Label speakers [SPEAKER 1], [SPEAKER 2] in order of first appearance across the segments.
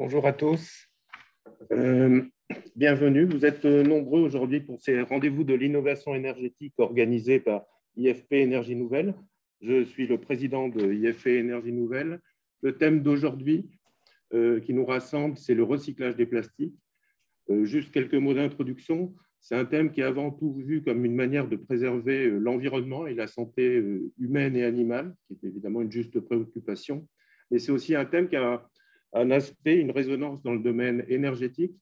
[SPEAKER 1] Bonjour à tous. Euh, Bienvenue. Vous êtes nombreux aujourd'hui pour ces rendez-vous de l'innovation énergétique organisés par IFP Énergie Nouvelle. Je suis le président de IFP Énergie Nouvelle. Le thème d'aujourd'hui qui nous rassemble, c'est le recyclage des plastiques. Juste quelques mots d'introduction. C'est un thème qui est avant tout vu comme une manière de préserver l'environnement et la santé humaine et animale, qui est évidemment une juste préoccupation. Mais c'est aussi un thème qui a un aspect, une résonance dans le domaine énergétique.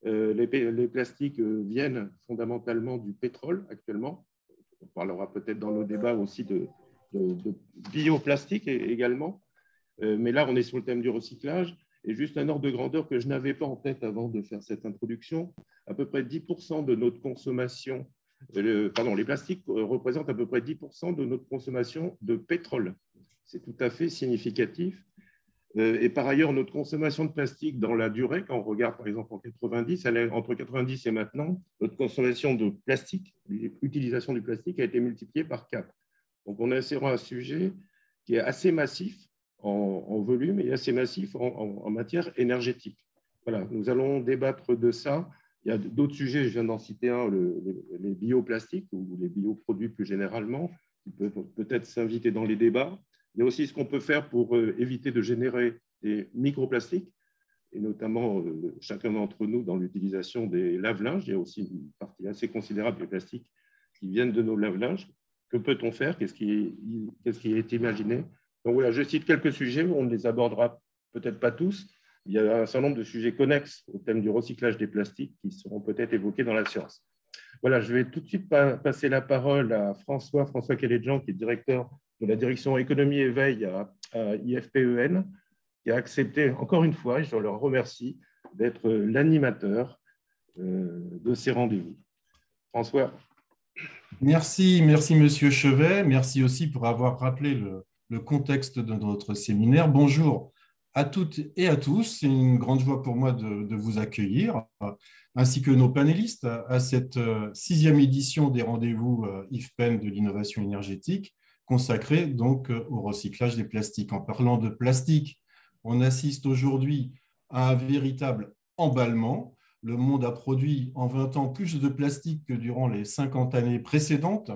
[SPEAKER 1] Les plastiques viennent fondamentalement du pétrole actuellement. On parlera peut-être dans nos débats aussi de bioplastique également. Mais là, on est sur le thème du recyclage. Et juste un ordre de grandeur que je n'avais pas en tête avant de faire cette introduction, à peu près 10% de notre consommation, les plastiques représentent à peu près 10% de notre consommation de pétrole. C'est tout à fait significatif. Et par ailleurs, notre consommation de plastique dans la durée, quand on regarde par exemple en 90, entre 90 et maintenant, notre consommation de plastique, l'utilisation du plastique a été multipliée par 4. Donc on est sur un sujet qui est assez massif en volume et assez massif en matière énergétique. Voilà, nous allons débattre de ça. Il y a d'autres sujets, je viens d'en citer un, les bioplastiques ou les bioproduits plus généralement, qui peuvent peut-être s'inviter dans les débats. Il y a aussi ce qu'on peut faire pour éviter de générer des microplastiques, et notamment chacun d'entre nous dans l'utilisation des lave-linges. Il y a aussi une partie assez considérable des plastiques qui viennent de nos lave-linges. Que peut-on faire? Qu'est-ce qui est imaginé? Donc voilà, je cite quelques sujets, on ne les abordera peut-être pas tous. Il y a un certain nombre de sujets connexes au thème du recyclage des plastiques qui seront peut-être évoqués dans la séance. Voilà, je vais tout de suite passer la parole à François Kelledjan, qui est directeur de la direction économie et veille à IFPEN, qui a accepté encore une fois, et je le remercie, d'être l'animateur de ces rendez-vous. François.
[SPEAKER 2] Merci Monsieur Chevet. Merci aussi pour avoir rappelé le contexte de notre séminaire. Bonjour à toutes et à tous. C'est une grande joie pour moi de vous accueillir, ainsi que nos panélistes, à cette 6e édition des rendez-vous IFPEN de l'innovation énergétique, consacrée donc au recyclage des plastiques. En parlant de plastique, on assiste aujourd'hui à un véritable emballement. Le monde a produit en 20 ans plus de plastique que durant les 50 années précédentes.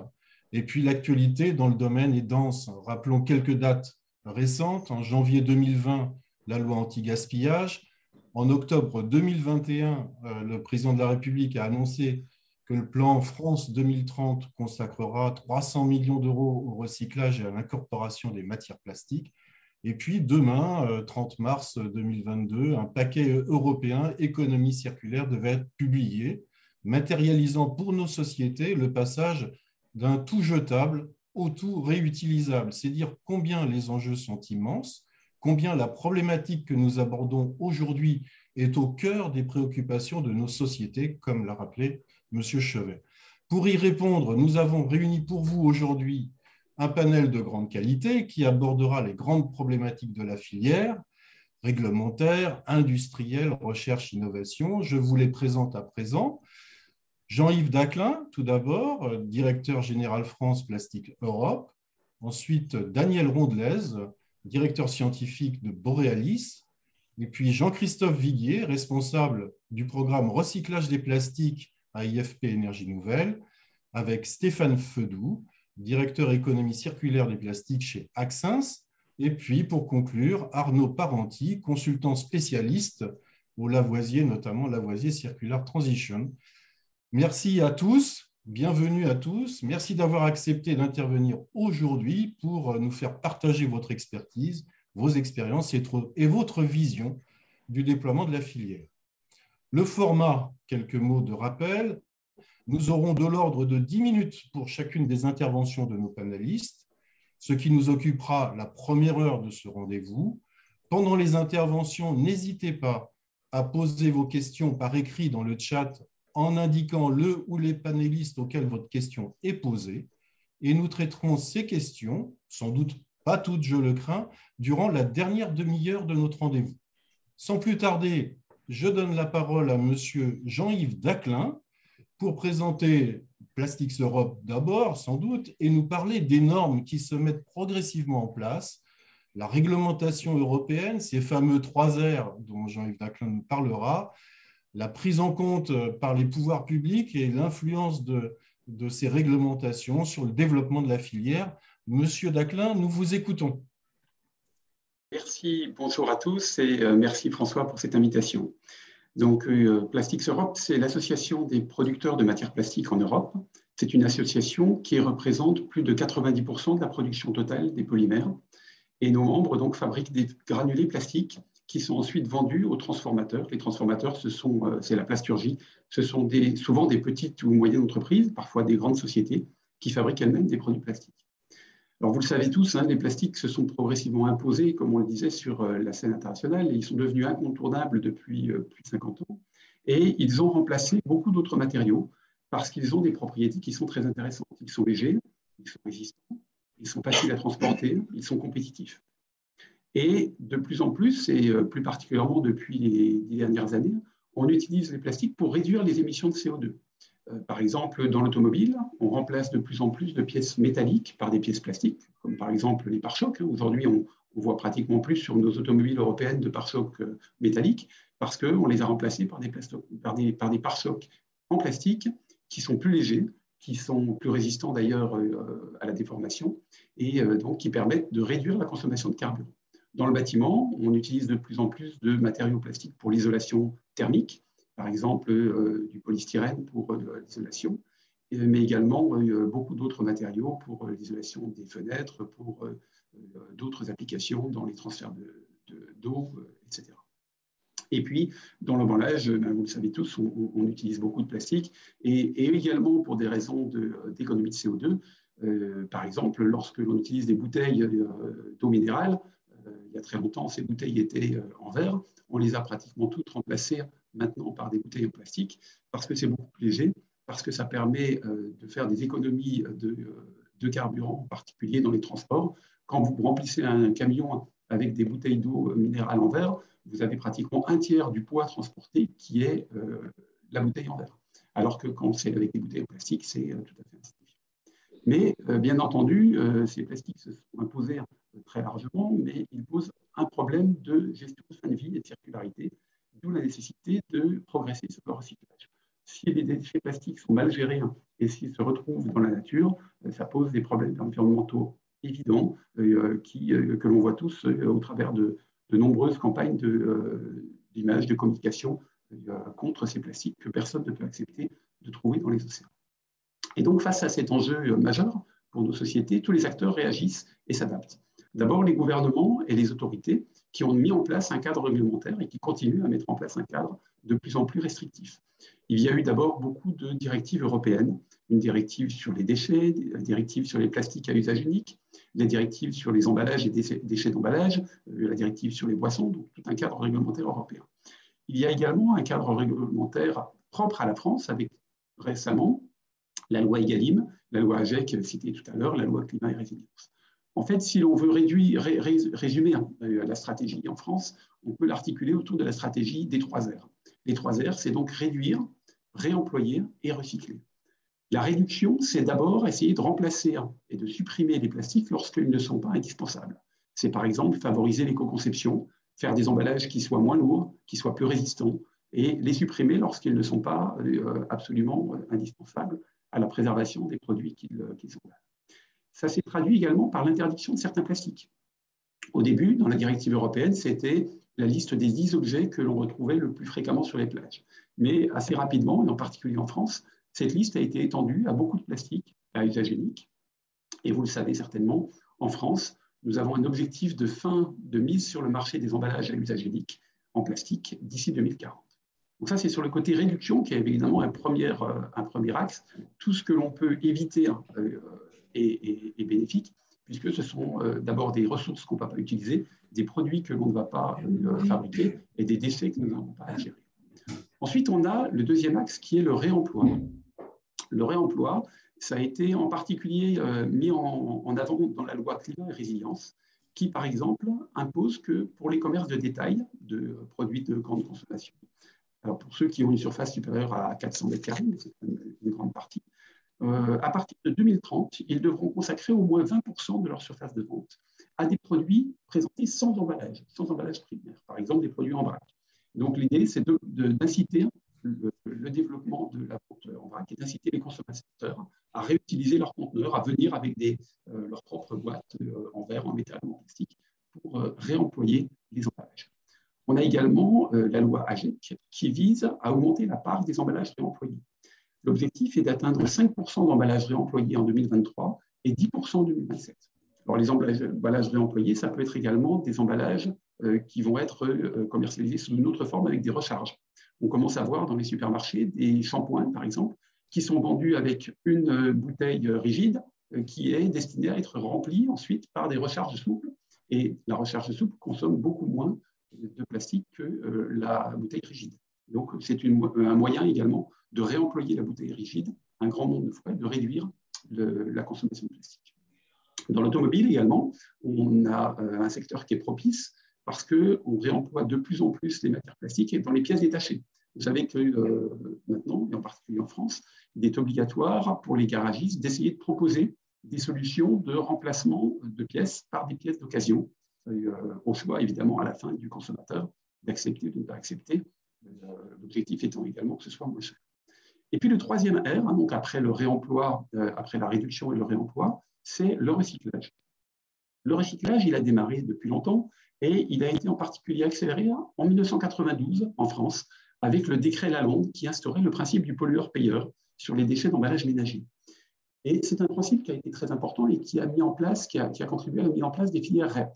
[SPEAKER 2] Et puis l'actualité dans le domaine est dense. Rappelons quelques dates récentes. En janvier 2020, la loi anti-gaspillage. En octobre 2021, le président de la République a annoncé que le plan France 2030 consacrera 300 millions d'euros au recyclage et à l'incorporation des matières plastiques. Et puis demain, 30 mars 2022, un paquet européen économie circulaire devait être publié, matérialisant pour nos sociétés le passage d'un tout jetable au tout réutilisable. C'est dire combien les enjeux sont immenses, combien la problématique que nous abordons aujourd'hui est au cœur des préoccupations de nos sociétés, comme l'a rappelé M. Chevet. Pour y répondre, nous avons réuni pour vous aujourd'hui un panel de grande qualité qui abordera les grandes problématiques de la filière, réglementaire, industrielle, recherche, innovation. Je vous les présente à présent. Jean-Yves Daclin, tout d'abord, directeur général France Plastique Europe. Ensuite, Daniel Rondelez, directeur scientifique de Borealis. Et puis Jean-Christophe Viguier, responsable du programme recyclage des plastiques à IFP Énergie Nouvelle, avec Stéphane Fedoux, directeur économie circulaire des plastiques chez Axens. Et puis, pour conclure, Arnaud Parenti, consultant spécialiste au Lavoisier, notamment Lavoisier Circular Transition. Merci à tous, bienvenue à tous. Merci d'avoir accepté d'intervenir aujourd'hui pour nous faire partager votre expertise, vos expériences et votre vision du déploiement de la filière. Le format, quelques mots de rappel. Nous aurons de l'ordre de 10 minutes pour chacune des interventions de nos panélistes, ce qui nous occupera la première heure de ce rendez-vous. Pendant les interventions, n'hésitez pas à poser vos questions par écrit dans le chat en indiquant le ou les panélistes auxquels votre question est posée. Et nous traiterons ces questions, sans doute pas toutes, je le crains, durant la dernière demi-heure de notre rendez-vous. Sans plus tarder, je donne la parole à M. Jean-Yves Daclin, pour présenter Plastics Europe d'abord, sans doute, et nous parler des normes qui se mettent progressivement en place, la réglementation européenne, ces fameux 3 R dont Jean-Yves Daclin nous parlera, la prise en compte par les pouvoirs publics et l'influence de ces réglementations sur le développement de la filière. Monsieur Daclin, nous vous écoutons.
[SPEAKER 3] Merci, bonjour à tous et merci François pour cette invitation. Donc, Plastics Europe, c'est l'association des producteurs de matières plastiques en Europe. C'est une association qui représente plus de 90% de la production totale des polymères. Et nos membres donc, fabriquent des granulés plastiques qui sont ensuite vendus aux transformateurs. Les transformateurs, c'est la plasturgie. Ce sont souvent des petites ou moyennes entreprises, parfois des grandes sociétés, qui fabriquent elles-mêmes des produits plastiques. Alors, vous le savez tous, les plastiques se sont progressivement imposés, comme on le disait, sur la scène internationale, et ils sont devenus incontournables depuis plus de 50 ans. Et ils ont remplacé beaucoup d'autres matériaux parce qu'ils ont des propriétés qui sont très intéressantes. Ils sont légers, ils sont résistants, ils sont faciles à transporter, ils sont compétitifs. Et de plus en plus, et plus particulièrement depuis les 10 dernières années, on utilise les plastiques pour réduire les émissions de CO2. Par exemple, dans l'automobile, on remplace de plus en plus de pièces métalliques par des pièces plastiques, comme par exemple les pare-chocs. Aujourd'hui, on voit pratiquement plus sur nos automobiles européennes de pare-chocs métalliques parce qu'on les a remplacés par des pare-chocs en plastique qui sont plus légers, qui sont plus résistants d'ailleurs à la déformation et donc qui permettent de réduire la consommation de carburant. Dans le bâtiment, on utilise de plus en plus de matériaux plastiques pour l'isolation thermique, par exemple du polystyrène pour l'isolation, mais également beaucoup d'autres matériaux pour l'isolation des fenêtres, pour d'autres applications dans les transferts d'eau, etc. Et puis, dans l'emballage, vous le savez tous, on utilise beaucoup de plastique, et également pour des raisons d'économie de CO2. Par exemple, lorsque l'on utilise des bouteilles d'eau minérale, il y a très longtemps, ces bouteilles étaient en verre. On les a pratiquement toutes remplacées maintenant par des bouteilles en plastique parce que c'est beaucoup plus léger, parce que ça permet de faire des économies de carburant, en particulier dans les transports. Quand vous remplissez un camion avec des bouteilles d'eau minérale en verre, vous avez pratiquement un tiers du poids transporté qui est la bouteille en verre. Alors que quand c'est avec des bouteilles en plastique, c'est tout à fait insignifiant. Mais bien entendu, ces plastiques se sont imposés très largement, mais ils posent un problème de gestion de fin de vie et de circularité, d'où la nécessité de progresser sur le recyclage. Si les déchets plastiques sont mal gérés et s'ils se retrouvent dans la nature, ça pose des problèmes environnementaux évidents que l'on voit tous au travers de nombreuses campagnes d'image, de communication contre ces plastiques que personne ne peut accepter de trouver dans les océans. Et donc, face à cet enjeu majeur pour nos sociétés, tous les acteurs réagissent et s'adaptent. D'abord, les gouvernements et les autorités qui ont mis en place un cadre réglementaire et qui continuent à mettre en place un cadre de plus en plus restrictif. Il y a eu d'abord beaucoup de directives européennes, une directive sur les déchets, une directive sur les plastiques à usage unique, la directive sur les emballages et déchets d'emballage, la directive sur les boissons, donc tout un cadre réglementaire européen. Il y a également un cadre réglementaire propre à la France avec récemment la loi Egalim, la loi AGEC citée tout à l'heure, la loi Climat et Résilience. En fait, si l'on veut résumer la stratégie en France, on peut l'articuler autour de la stratégie des 3 R. Les 3 R, c'est donc réduire, réemployer et recycler. La réduction, c'est d'abord essayer de remplacer et de supprimer les plastiques lorsqu'ils ne sont pas indispensables. C'est par exemple favoriser l'éco-conception, faire des emballages qui soient moins lourds, qui soient plus résistants, et les supprimer lorsqu'ils ne sont pas absolument indispensables à la préservation des produits qu'ils emballent. Ça s'est traduit également par l'interdiction de certains plastiques. Au début, dans la directive européenne, c'était la liste des 10 objets que l'on retrouvait le plus fréquemment sur les plages. Mais assez rapidement, et en particulier en France, cette liste a été étendue à beaucoup de plastiques à usage unique. Et vous le savez certainement, en France, nous avons un objectif de fin de mise sur le marché des emballages à usage unique en plastique d'ici 2040. Donc ça, c'est sur le côté réduction qui est évidemment un premier axe. Tout ce que l'on peut éviter est bénéfique, puisque ce sont d'abord des ressources qu'on ne va pas utiliser, des produits que l'on ne va pas fabriquer et des déchets que nous n'avons pas à gérer. Ensuite, on a le deuxième axe qui est le réemploi. Le réemploi, ça a été en particulier mis en avant dans la loi Climat et Résilience, qui, par exemple, impose que pour les commerces de détail de produits de grande consommation, alors pour ceux qui ont une surface supérieure à 400 mètres carrés, mais c'est une grande partie, à partir de 2030, ils devront consacrer au moins 20% de leur surface de vente à des produits présentés sans emballage primaire, par exemple des produits en vrac. Donc l'idée, c'est d'inciter le développement de la vente en vrac et d'inciter les consommateurs à réutiliser leurs conteneurs, à venir avec leurs propres boîtes en verre, en métal, en plastique, pour réemployer les emballages. On a également la loi AGEC qui vise à augmenter la part des emballages réemployés. L'objectif est d'atteindre 5% d'emballages réemployés en 2023 et 10% en 2027. Alors, les emballages réemployés, ça peut être également des emballages qui vont être commercialisés sous une autre forme avec des recharges. On commence à voir dans les supermarchés des shampoings, par exemple, qui sont vendus avec une bouteille rigide qui est destinée à être remplie ensuite par des recharges souples. Et la recharge souple consomme beaucoup moins de plastique que la bouteille rigide. Donc, c'est un moyen également de réemployer la bouteille rigide un grand nombre de fois, de réduire la consommation de plastique. Dans l'automobile également, on a un secteur qui est propice parce qu'on réemploie de plus en plus les matières plastiques et dans les pièces détachées. Vous savez que maintenant, et en particulier en France, il est obligatoire pour les garagistes d'essayer de proposer des solutions de remplacement de pièces par des pièces d'occasion, au choix évidemment à la fin du consommateur d'accepter ou de ne pas accepter, l'objectif étant également que ce soit moins cher. Et puis le troisième R, donc après le réemploi, après la réduction et le réemploi, c'est le recyclage. Le recyclage, il a démarré depuis longtemps et il a été en particulier accéléré en 1992 en France avec le décret Lalonde qui instaurait le principe du pollueur-payeur sur les déchets d'emballage ménager. Et c'est un principe qui a été très important et qui a contribué à la mise en place des filières REP.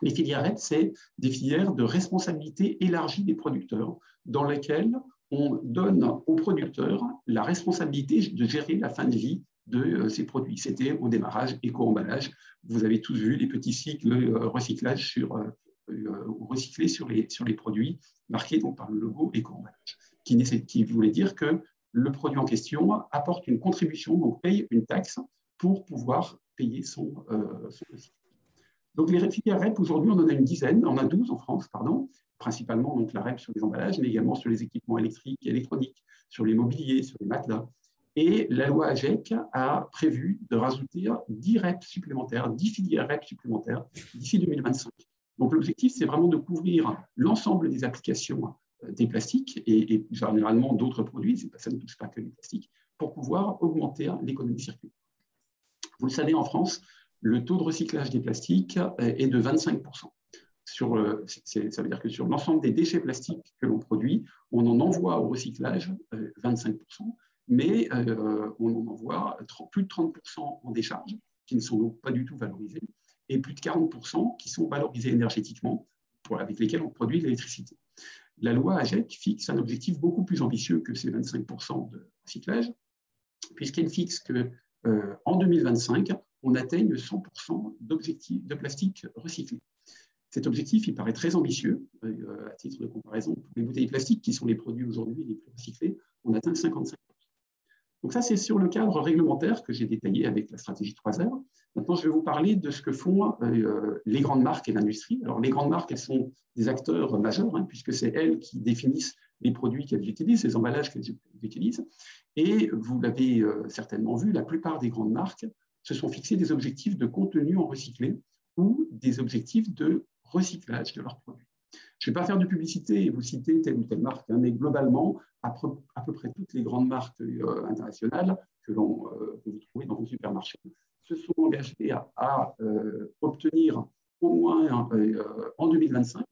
[SPEAKER 3] Les filières REP, c'est des filières de responsabilité élargie des producteurs dans lesquelles on donne aux producteurs la responsabilité de gérer la fin de vie de ces produits. C'était au démarrage éco-emballage. Vous avez tous vu les petits cycles recyclage recyclés sur les produits, marqués donc par le logo éco-emballage, qui voulait dire que le produit en question apporte une contribution, donc paye une taxe pour pouvoir payer son recyclage. Donc les filières REP, aujourd'hui, on en a une dizaine, on a 12 en France, pardon, principalement donc la REP sur les emballages, mais également sur les équipements électriques et électroniques, sur les mobiliers, sur les matelas. Et la loi AGEC a prévu de rajouter 10 REP supplémentaires, 10 filières REP supplémentaires d'ici 2025. Donc l'objectif, c'est vraiment de couvrir l'ensemble des applications des plastiques et généralement d'autres produits, ça ne touche pas que les plastiques, pour pouvoir augmenter l'économie circulaire. Vous le savez, en France, le taux de recyclage des plastiques est de 25%. Ça veut dire que sur l'ensemble des déchets plastiques que l'on produit, on en envoie au recyclage 25%, mais on en envoie plus de 30% en décharge, qui ne sont donc pas du tout valorisés, et plus de 40% qui sont valorisés énergétiquement, avec lesquels on produit l'électricité. La loi AGEC fixe un objectif beaucoup plus ambitieux que ces 25% de recyclage, puisqu'elle fixe qu'en 2025, on atteigne 100% d'objectifs de plastique recyclé. Cet objectif, il paraît très ambitieux. À titre de comparaison, pour les bouteilles plastiques, qui sont les produits aujourd'hui les plus recyclés, on atteint 55%. Donc ça, c'est sur le cadre réglementaire que j'ai détaillé avec la stratégie 3R. Maintenant, je vais vous parler de ce que font les grandes marques et l'industrie. Alors, les grandes marques, elles sont des acteurs majeurs, puisque c'est elles qui définissent les produits qu'elles utilisent, les emballages qu'elles utilisent. Et vous l'avez certainement vu, la plupart des grandes marques se sont fixés des objectifs de contenu en recyclé ou des objectifs de recyclage de leurs produits. Je ne vais pas faire de publicité et vous citer telle ou telle marque, mais globalement, à peu près toutes les grandes marques internationales que vous trouvez dans vos supermarchés se sont engagées à obtenir au moins en 2025,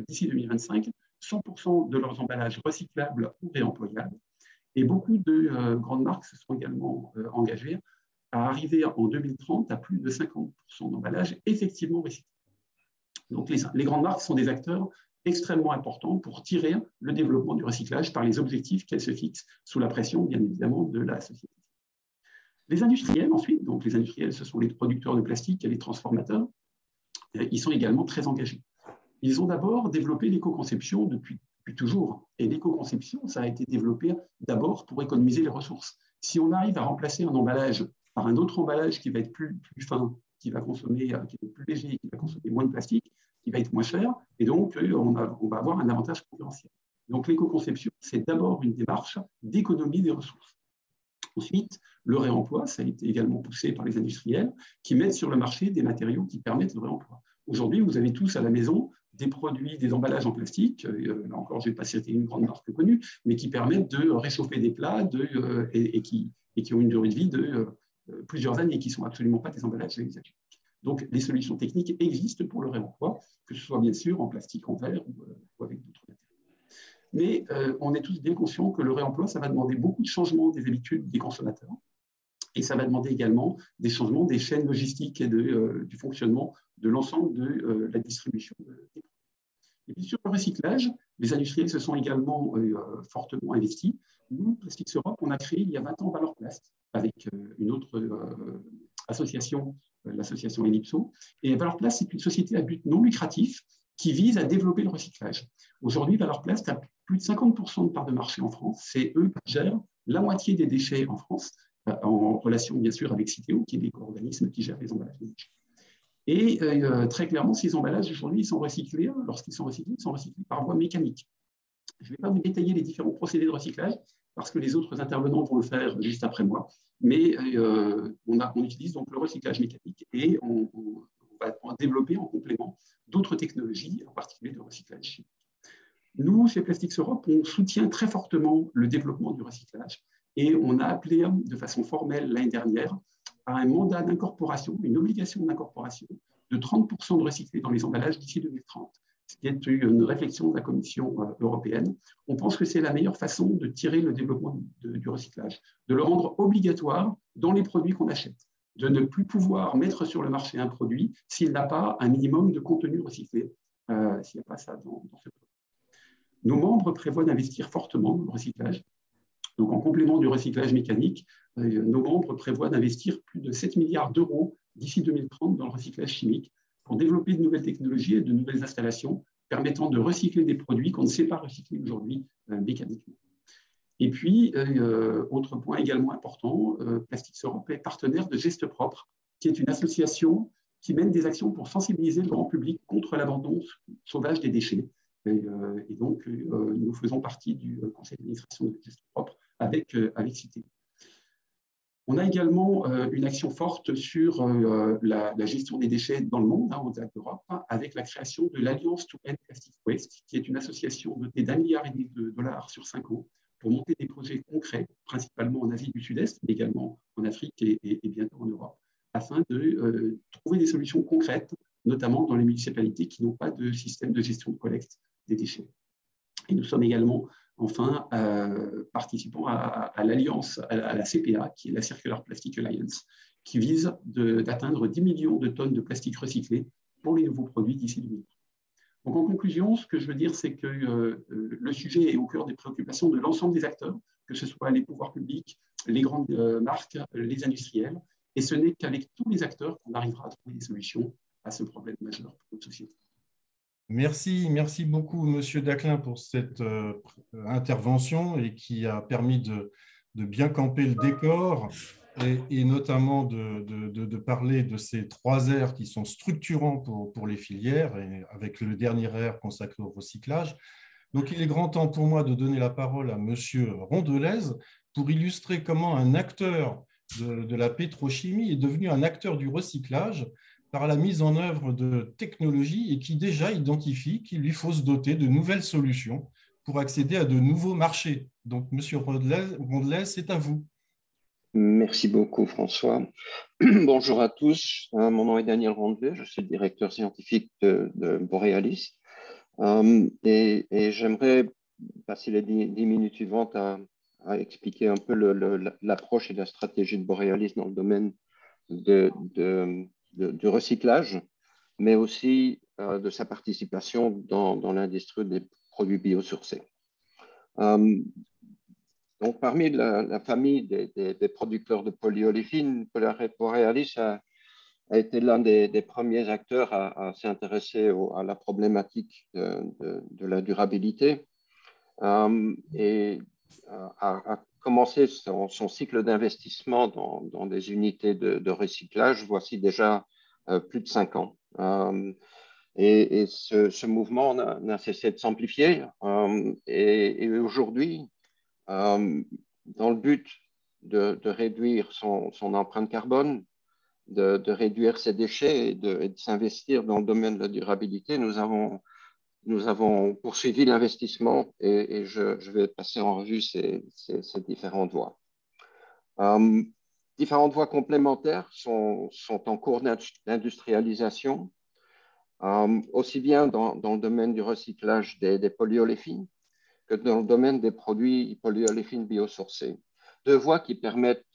[SPEAKER 3] d'ici 2025, 100% de leurs emballages recyclables ou réemployables. Et beaucoup de grandes marques se sont également engagées à arriver en 2030 à plus de 50% d'emballages effectivement recyclés. Donc les grandes marques sont des acteurs extrêmement importants pour tirer le développement du recyclage par les objectifs qu'elles se fixent sous la pression, bien évidemment, de la société. Les industriels, ensuite, donc les industriels, ce sont les producteurs de plastique et les transformateurs, ils sont également très engagés. Ils ont d'abord développé l'éco-conception depuis toujours. Et l'éco-conception, ça a été développé d'abord pour économiser les ressources. Si on arrive à remplacer un emballage par un autre emballage qui va être plus fin, qui va être plus léger, qui va consommer moins de plastique, qui va être moins cher, et donc on va avoir un avantage concurrentiel. Donc l'éco-conception, c'est d'abord une démarche d'économie des ressources. Ensuite, le réemploi, ça a été également poussé par les industriels qui mettent sur le marché des matériaux qui permettent le réemploi. Aujourd'hui, vous avez tous à la maison des produits, des emballages en plastique, là encore, je ne vais pas citer une grande marque connue, mais qui permettent de réchauffer des plats et qui ont une durée de vie de plusieurs années et qui ne sont absolument pas des emballages exotiques. Donc, les solutions techniques existent pour le réemploi, que ce soit bien sûr en plastique, en verre ou avec d'autres matériaux. Mais on est tous bien conscients que le réemploi, ça va demander beaucoup de changements des habitudes des consommateurs. Et ça va demander également des changements des chaînes logistiques et du fonctionnement de l'ensemble de la distribution des produits. Et puis sur le recyclage, les industriels se sont également fortement investis. Nous, Plastics Europe, on a créé il y a 20 ans Valorplast avec une autre association, l'association Ellipso. Et Valorplast, c'est une société à but non lucratif qui vise à développer le recyclage. Aujourd'hui, Valorplast a plus de 50% de part de marché en France. C'est eux qui gèrent la moitié des déchets en France, en relation bien sûr avec Citeo, qui est l'éco-organisme qui gère les emballages des déchets. Et très clairement, ces emballages aujourd'hui, ils sont recyclés. Lorsqu'ils sont recyclés, ils sont recyclés par voie mécanique. Je ne vais pas vous détailler les différents procédés de recyclage parce que les autres intervenants vont le faire juste après moi. Mais on utilise donc le recyclage mécanique et on va développer en complément d'autres technologies, en particulier de recyclage chimique. Nous, chez Plastics Europe, on soutient très fortement le développement du recyclage et on a appelé de façon formelle l'année dernière à un mandat d'incorporation, une obligation d'incorporation de 30% de recyclés dans les emballages d'ici 2030, ce qui est une réflexion de la Commission européenne. On pense que c'est la meilleure façon de tirer le développement du recyclage, de le rendre obligatoire dans les produits qu'on achète, de ne plus pouvoir mettre sur le marché un produit s'il n'a pas un minimum de contenu recyclé, s'il n'y a pas ça dans ce produit. Nos membres prévoient d'investir fortement dans le recyclage. Donc, en complément du recyclage mécanique, nos membres prévoient d'investir plus de 7 milliards d'euros d'ici 2030 dans le recyclage chimique pour développer de nouvelles technologies et de nouvelles installations permettant de recycler des produits qu'on ne sait pas recycler aujourd'hui mécaniquement. Et puis, autre point également important, Plastics Europe est partenaire de Gestes Propres, qui est une association qui mène des actions pour sensibiliser le grand public contre l'abandon sauvage des déchets. Et donc, nous faisons partie du conseil d'administration de Gestes Propres avec Citeo. On a également une action forte sur la gestion des déchets dans le monde, au-delà d'Europe, avec la création de l'Alliance to End Plastic Waste, qui est une association dotée d'1,5 milliard de dollars sur 5 ans pour monter des projets concrets, principalement en Asie du Sud-Est, mais également en Afrique et bientôt en Europe, afin de trouver des solutions concrètes, notamment dans les municipalités qui n'ont pas de système de gestion de collecte des déchets. Et nous sommes également, enfin, participants à l'alliance, à la CPA, qui est la Circular Plastic Alliance, qui vise d'atteindre 10 millions de tonnes de plastique recyclé pour les nouveaux produits d'ici 2030. Donc, en conclusion, ce que je veux dire, c'est que le sujet est au cœur des préoccupations de l'ensemble des acteurs, que ce soit les pouvoirs publics, les grandes marques, les industriels, et ce n'est qu'avec tous les acteurs qu'on arrivera à trouver des solutions à ce problème majeur pour notre société.
[SPEAKER 2] Merci beaucoup, Monsieur Daclin, pour cette intervention et qui a permis de bien camper le décor et notamment de parler de ces 3 R qui sont structurants pour les filières, et avec le dernier R consacré au recyclage. Donc, il est grand temps pour moi de donner la parole à Monsieur Rondelez pour illustrer comment un acteur de la pétrochimie est devenu un acteur du recyclage par la mise en œuvre de technologies et qui déjà identifie qu'il lui faut se doter de nouvelles solutions pour accéder à de nouveaux marchés. Donc, Monsieur Rondelez, c'est à vous.
[SPEAKER 4] Merci beaucoup, François. Bonjour à tous. Mon nom est Daniel Rondelez, je suis le directeur scientifique de Borealis. Et j'aimerais passer les 10 minutes suivantes à expliquer un peu l'approche et la stratégie de Borealis dans le domaine du recyclage, mais aussi de sa participation dans l'industrie des produits biosourcés. Donc, parmi la famille des producteurs de polyolépine, Borealis a été l'un des premiers acteurs à s'intéresser à la problématique de la durabilité et a commencé son cycle d'investissement dans des unités de recyclage, voici déjà plus de 5 ans. Et ce mouvement n'a cessé de s'amplifier. Et aujourd'hui, dans le but de réduire son empreinte carbone, de réduire ses déchets et de s'investir dans le domaine de la durabilité, nous avons poursuivi l'investissement et je vais passer en revue ces différentes voies. Différentes voies complémentaires sont en cours d'industrialisation, aussi bien dans le domaine du recyclage des polyoléfines que dans le domaine des produits polyoléfines biosourcés. Deux voies qui permettent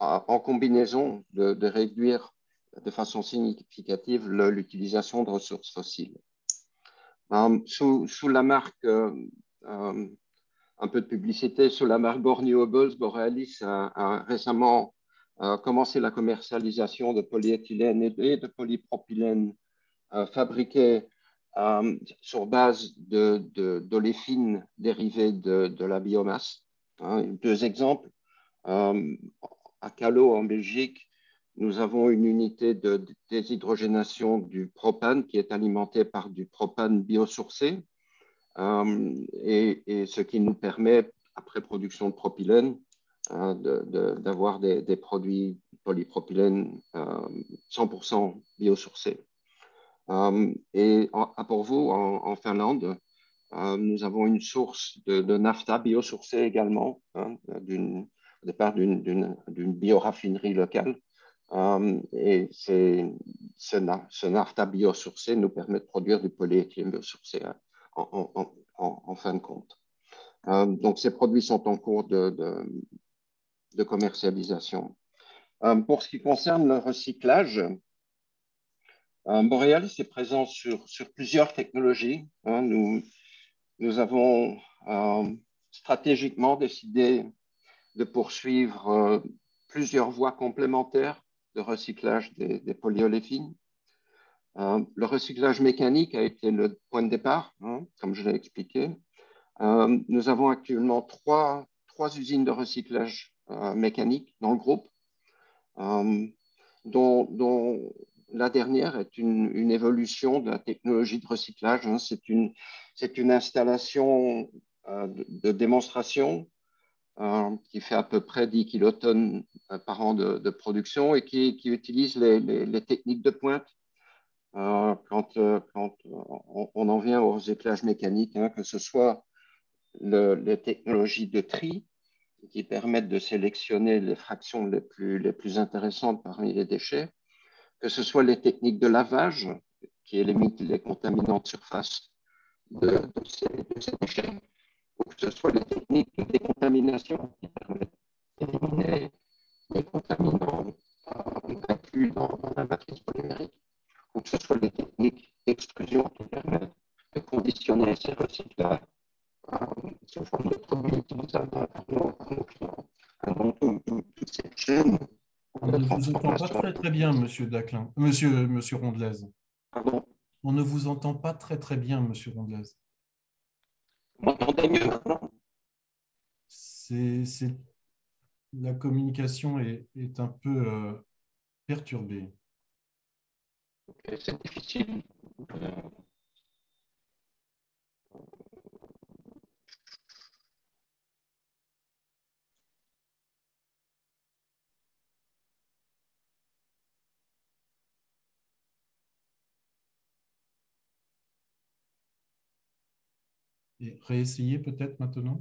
[SPEAKER 4] en combinaison de réduire de façon significative l'utilisation de ressources fossiles. Sous la marque, un peu de publicité, sous la marque Bornewables, Borealis a récemment commencé la commercialisation de polyéthylène et de polypropylène fabriqués sur base d'oléfines dérivées de la biomasse. Deux exemples. À Callao, en Belgique, nous avons une unité de déshydrogénation du propane qui est alimentée par du propane biosourcé, et ce qui nous permet, après production de propylène, d'avoir des produits polypropylène 100% biosourcés. Et à Porvoo, en Finlande, nous avons une source de naphta biosourcée également, au départ d'une bioraffinerie locale. Et ce naphta biosourcé nous permet de produire du polyéthylène biosourcé en fin de compte. Donc, ces produits sont en cours de commercialisation. Pour ce qui concerne le recyclage, Borealis est présent sur plusieurs technologies. Nous avons stratégiquement décidé de poursuivre plusieurs voies complémentaires de recyclage des polyoléfines. Le recyclage mécanique a été le point de départ, comme je l'ai expliqué. Nous avons actuellement trois usines de recyclage mécanique dans le groupe, dont la dernière est une évolution de la technologie de recyclage. C'est une installation de démonstration qui fait à peu près 10 kilotonnes par an de production et qui utilise les techniques de pointe quand on en vient au recyclage mécanique, que ce soit les technologies de tri qui permettent de sélectionner les fractions les plus intéressantes parmi les déchets, que ce soit les techniques de lavage qui éliminent les contaminants de surface de ces déchets, ou que ce soit les techniques de décontamination qui permettent d'éliminer les contaminants inclus dans la matrice polymérique, ou que ce soit les techniques d'extrusion qui permettent de conditionner ces recyclages sous forme de produits utilisables par nos clients. Donc, toute cette chaîne.
[SPEAKER 2] On ne vous entend pas très bien, Monsieur Daclin. Monsieur Rondelez.
[SPEAKER 4] Pardon?
[SPEAKER 2] On ne vous entend pas très bien, Monsieur Rondelez.
[SPEAKER 4] Vous m'entendez mieux maintenant?
[SPEAKER 2] La communication est un peu perturbée.
[SPEAKER 4] Okay, c'est difficile.
[SPEAKER 2] Et réessayez peut-être maintenant.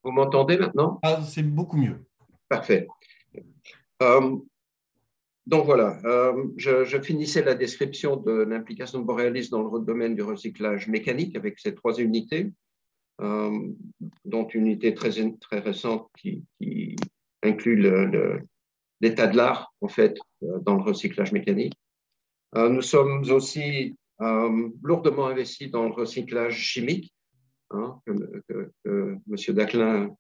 [SPEAKER 4] Vous m'entendez maintenant?
[SPEAKER 2] Ah, c'est beaucoup mieux.
[SPEAKER 4] Parfait. Donc voilà, je finissais la description de l'implication de Borealis dans le domaine du recyclage mécanique avec ces trois unités, dont une unité très récente qui inclut l'état de l'art, en fait, dans le recyclage mécanique. Nous sommes aussi lourdement investis dans le recyclage chimique, que M. Daclin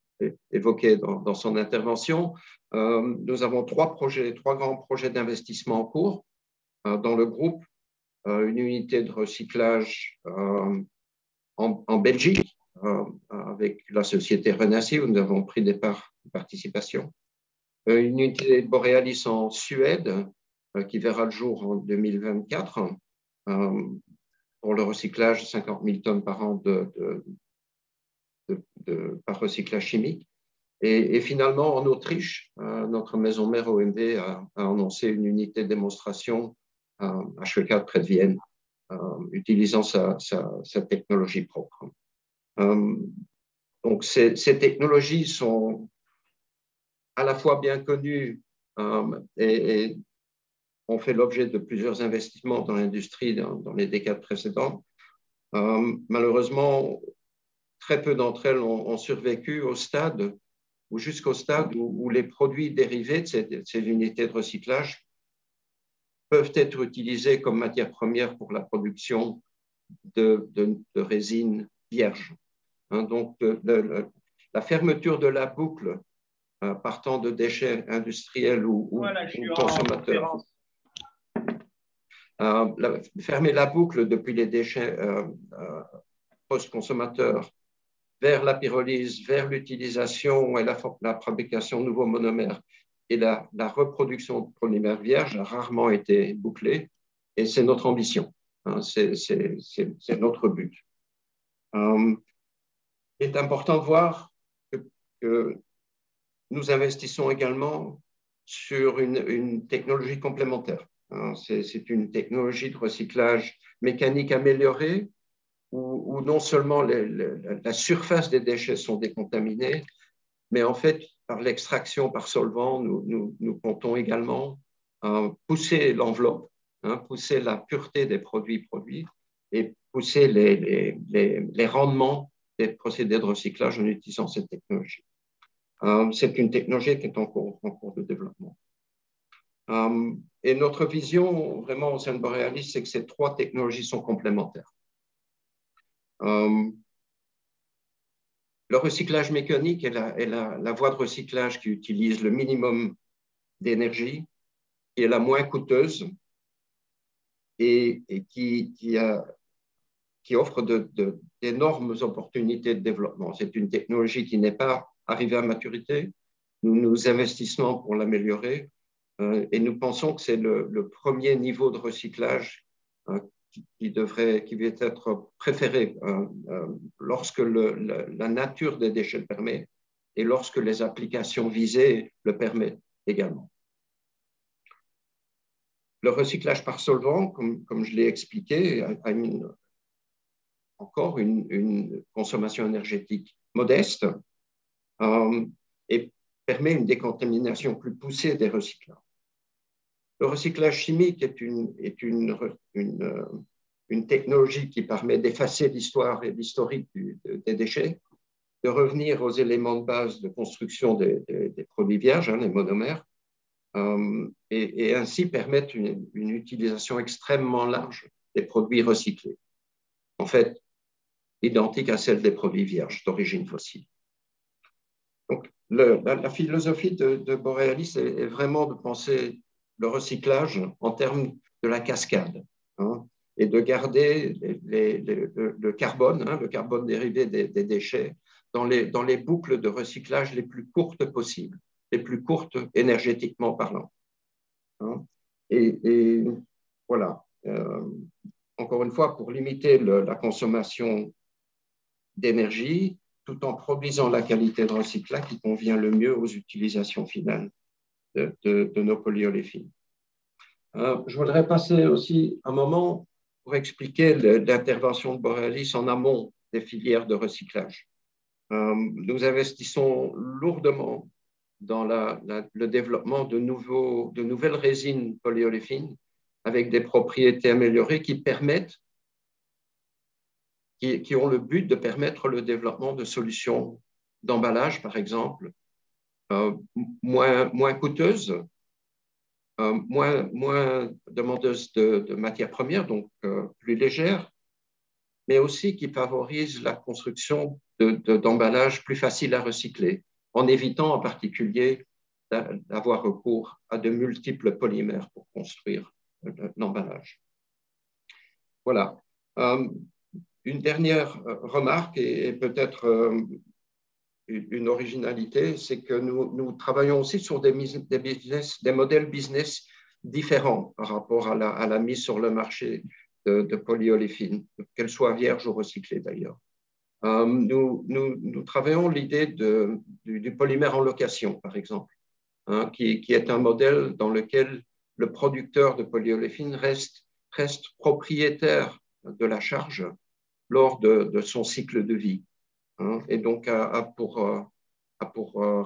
[SPEAKER 4] évoquait dans son intervention. Nous avons trois grands projets d'investissement en cours dans le groupe. Une unité de recyclage en Belgique avec la société Renassi, où nous avons pris des parts de participation. Une unité de Borealis en Suède qui verra le jour en 2024 pour le recyclage de 50 000 tonnes par an par recyclage chimique. Et finalement, en Autriche, notre maison mère OMV a annoncé une unité de démonstration à Schwekat, près de Vienne, utilisant sa technologie propre. Donc, ces technologies sont à la fois bien connues et ont fait l'objet de plusieurs investissements dans l'industrie dans les décades précédentes. Malheureusement, très peu d'entre elles ont survécu au stade ou jusqu'au stade où les produits dérivés de ces unités de recyclage peuvent être utilisés comme matière première pour la production de résine vierge. Donc, la fermeture de la boucle partant de déchets industriels ou consommateurs, fermer la boucle depuis les déchets post-consommateurs vers la pyrolyse, vers l'utilisation et la fabrication de nouveaux monomères et la reproduction de polymères vierges a rarement été bouclée, et c'est notre ambition, c'est notre but. Il est important de voir que nous investissons également sur une technologie complémentaire. C'est une technologie de recyclage mécanique améliorée où non seulement la surface des déchets sont décontaminés, mais en fait, par l'extraction par solvant, nous comptons également pousser l'enveloppe, pousser la pureté des produits produits et pousser les rendements des procédés de recyclage en utilisant cette technologie. C'est une technologie qui est en cours de développement. Et notre vision, vraiment, au sein de Borealis, c'est que ces trois technologies sont complémentaires. Le recyclage mécanique est la voie de recyclage qui utilise le minimum d'énergie, qui est la moins coûteuse et qui offre d'énormes opportunités de développement. C'est une technologie qui n'est pas arrivée à maturité. Nous investissons pour l'améliorer et nous pensons que c'est le premier niveau de recyclage qui devrait être préféré lorsque la nature des déchets le permet et lorsque les applications visées le permettent également. Le recyclage par solvant, comme je l'ai expliqué, a encore une consommation énergétique modeste et permet une décontamination plus poussée des recyclables. Le recyclage chimique est une technologie qui permet d'effacer l'histoire et l'historique des déchets, de revenir aux éléments de base de construction des produits vierges, les monomères, et ainsi permettre une utilisation extrêmement large des produits recyclés. En fait, identique à celle des produits vierges d'origine fossile. Donc, la philosophie de Borealis est vraiment de penser le recyclage en termes de la cascade et de garder le carbone dérivé des déchets dans les boucles de recyclage les plus courtes possibles, les plus courtes énergétiquement parlant. Et voilà, encore une fois, pour limiter la consommation d'énergie, tout en produisant la qualité de recyclage qui convient le mieux aux utilisations finales de nos polyoléfines. Je voudrais passer aussi un moment pour expliquer l'intervention de Borealis en amont des filières de recyclage. Nous investissons lourdement dans le développement de nouvelles résines polyoléfines avec des propriétés améliorées qui ont le but de permettre le développement de solutions d'emballage, par exemple, moins coûteuses, moins demandeuses de matières premières, donc plus légères, mais aussi qui favorisent la construction d'emballages plus faciles à recycler, en évitant en particulier d'avoir recours à de multiples polymères pour construire l'emballage. Voilà. Une dernière remarque et peut-être une originalité, c'est que nous travaillons aussi sur des modèles business différents par rapport à la mise sur le marché de polyoléfines, qu'elles soient vierges ou recyclées d'ailleurs. Nous travaillons l'idée du polymère en location, par exemple, hein, qui est un modèle dans lequel le producteur de polyolépine reste propriétaire de la charge lors de son cycle de vie, hein, et donc a pour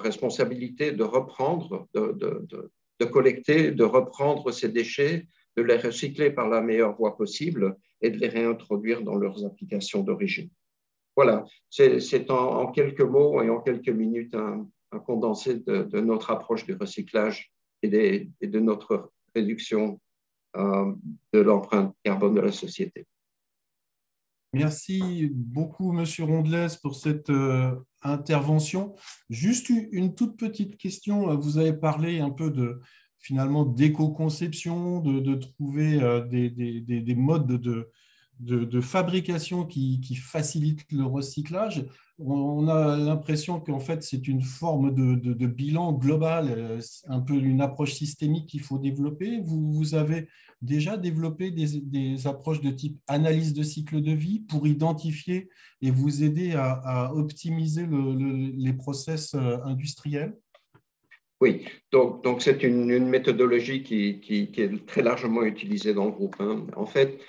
[SPEAKER 4] responsabilité de reprendre, de collecter, de reprendre ces déchets, de les recycler par la meilleure voie possible et de les réintroduire dans leurs applications d'origine. Voilà, c'est en quelques mots et en quelques minutes un condensé de notre approche du recyclage et de notre réduction de l'empreinte carbone de la société.
[SPEAKER 2] Merci beaucoup, Monsieur Rondelez, pour cette intervention. Juste une toute petite question. Vous avez parlé un peu finalement d'éco-conception, de trouver des modes de fabrication qui facilitent le recyclage. On a l'impression qu'en fait, c'est une forme de bilan global, un peu une approche systémique qu'il faut développer. Vous avez déjà développé des approches de type analyse de cycle de vie pour identifier et vous aider à optimiser les process industriels?
[SPEAKER 4] Oui, donc c'est une méthodologie qui est très largement utilisée dans le groupe, hein. En fait,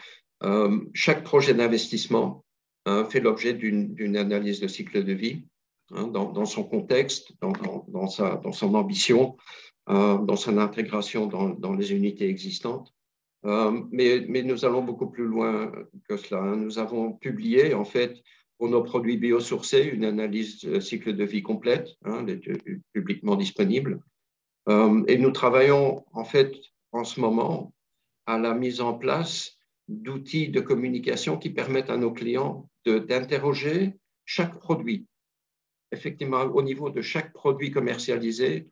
[SPEAKER 4] chaque projet d'investissement fait l'objet d'une analyse de cycle de vie, hein, dans son contexte, dans son ambition, dans son intégration dans les unités existantes. Mais nous allons beaucoup plus loin que cela, hein. Nous avons publié, en fait, pour nos produits biosourcés, une analyse de cycle de vie complète, hein, publiquement disponible. Et nous travaillons, en fait, en ce moment, à la mise en place d'outils de communication qui permettent à nos clients d'interroger chaque produit. Effectivement, au niveau de chaque produit commercialisé,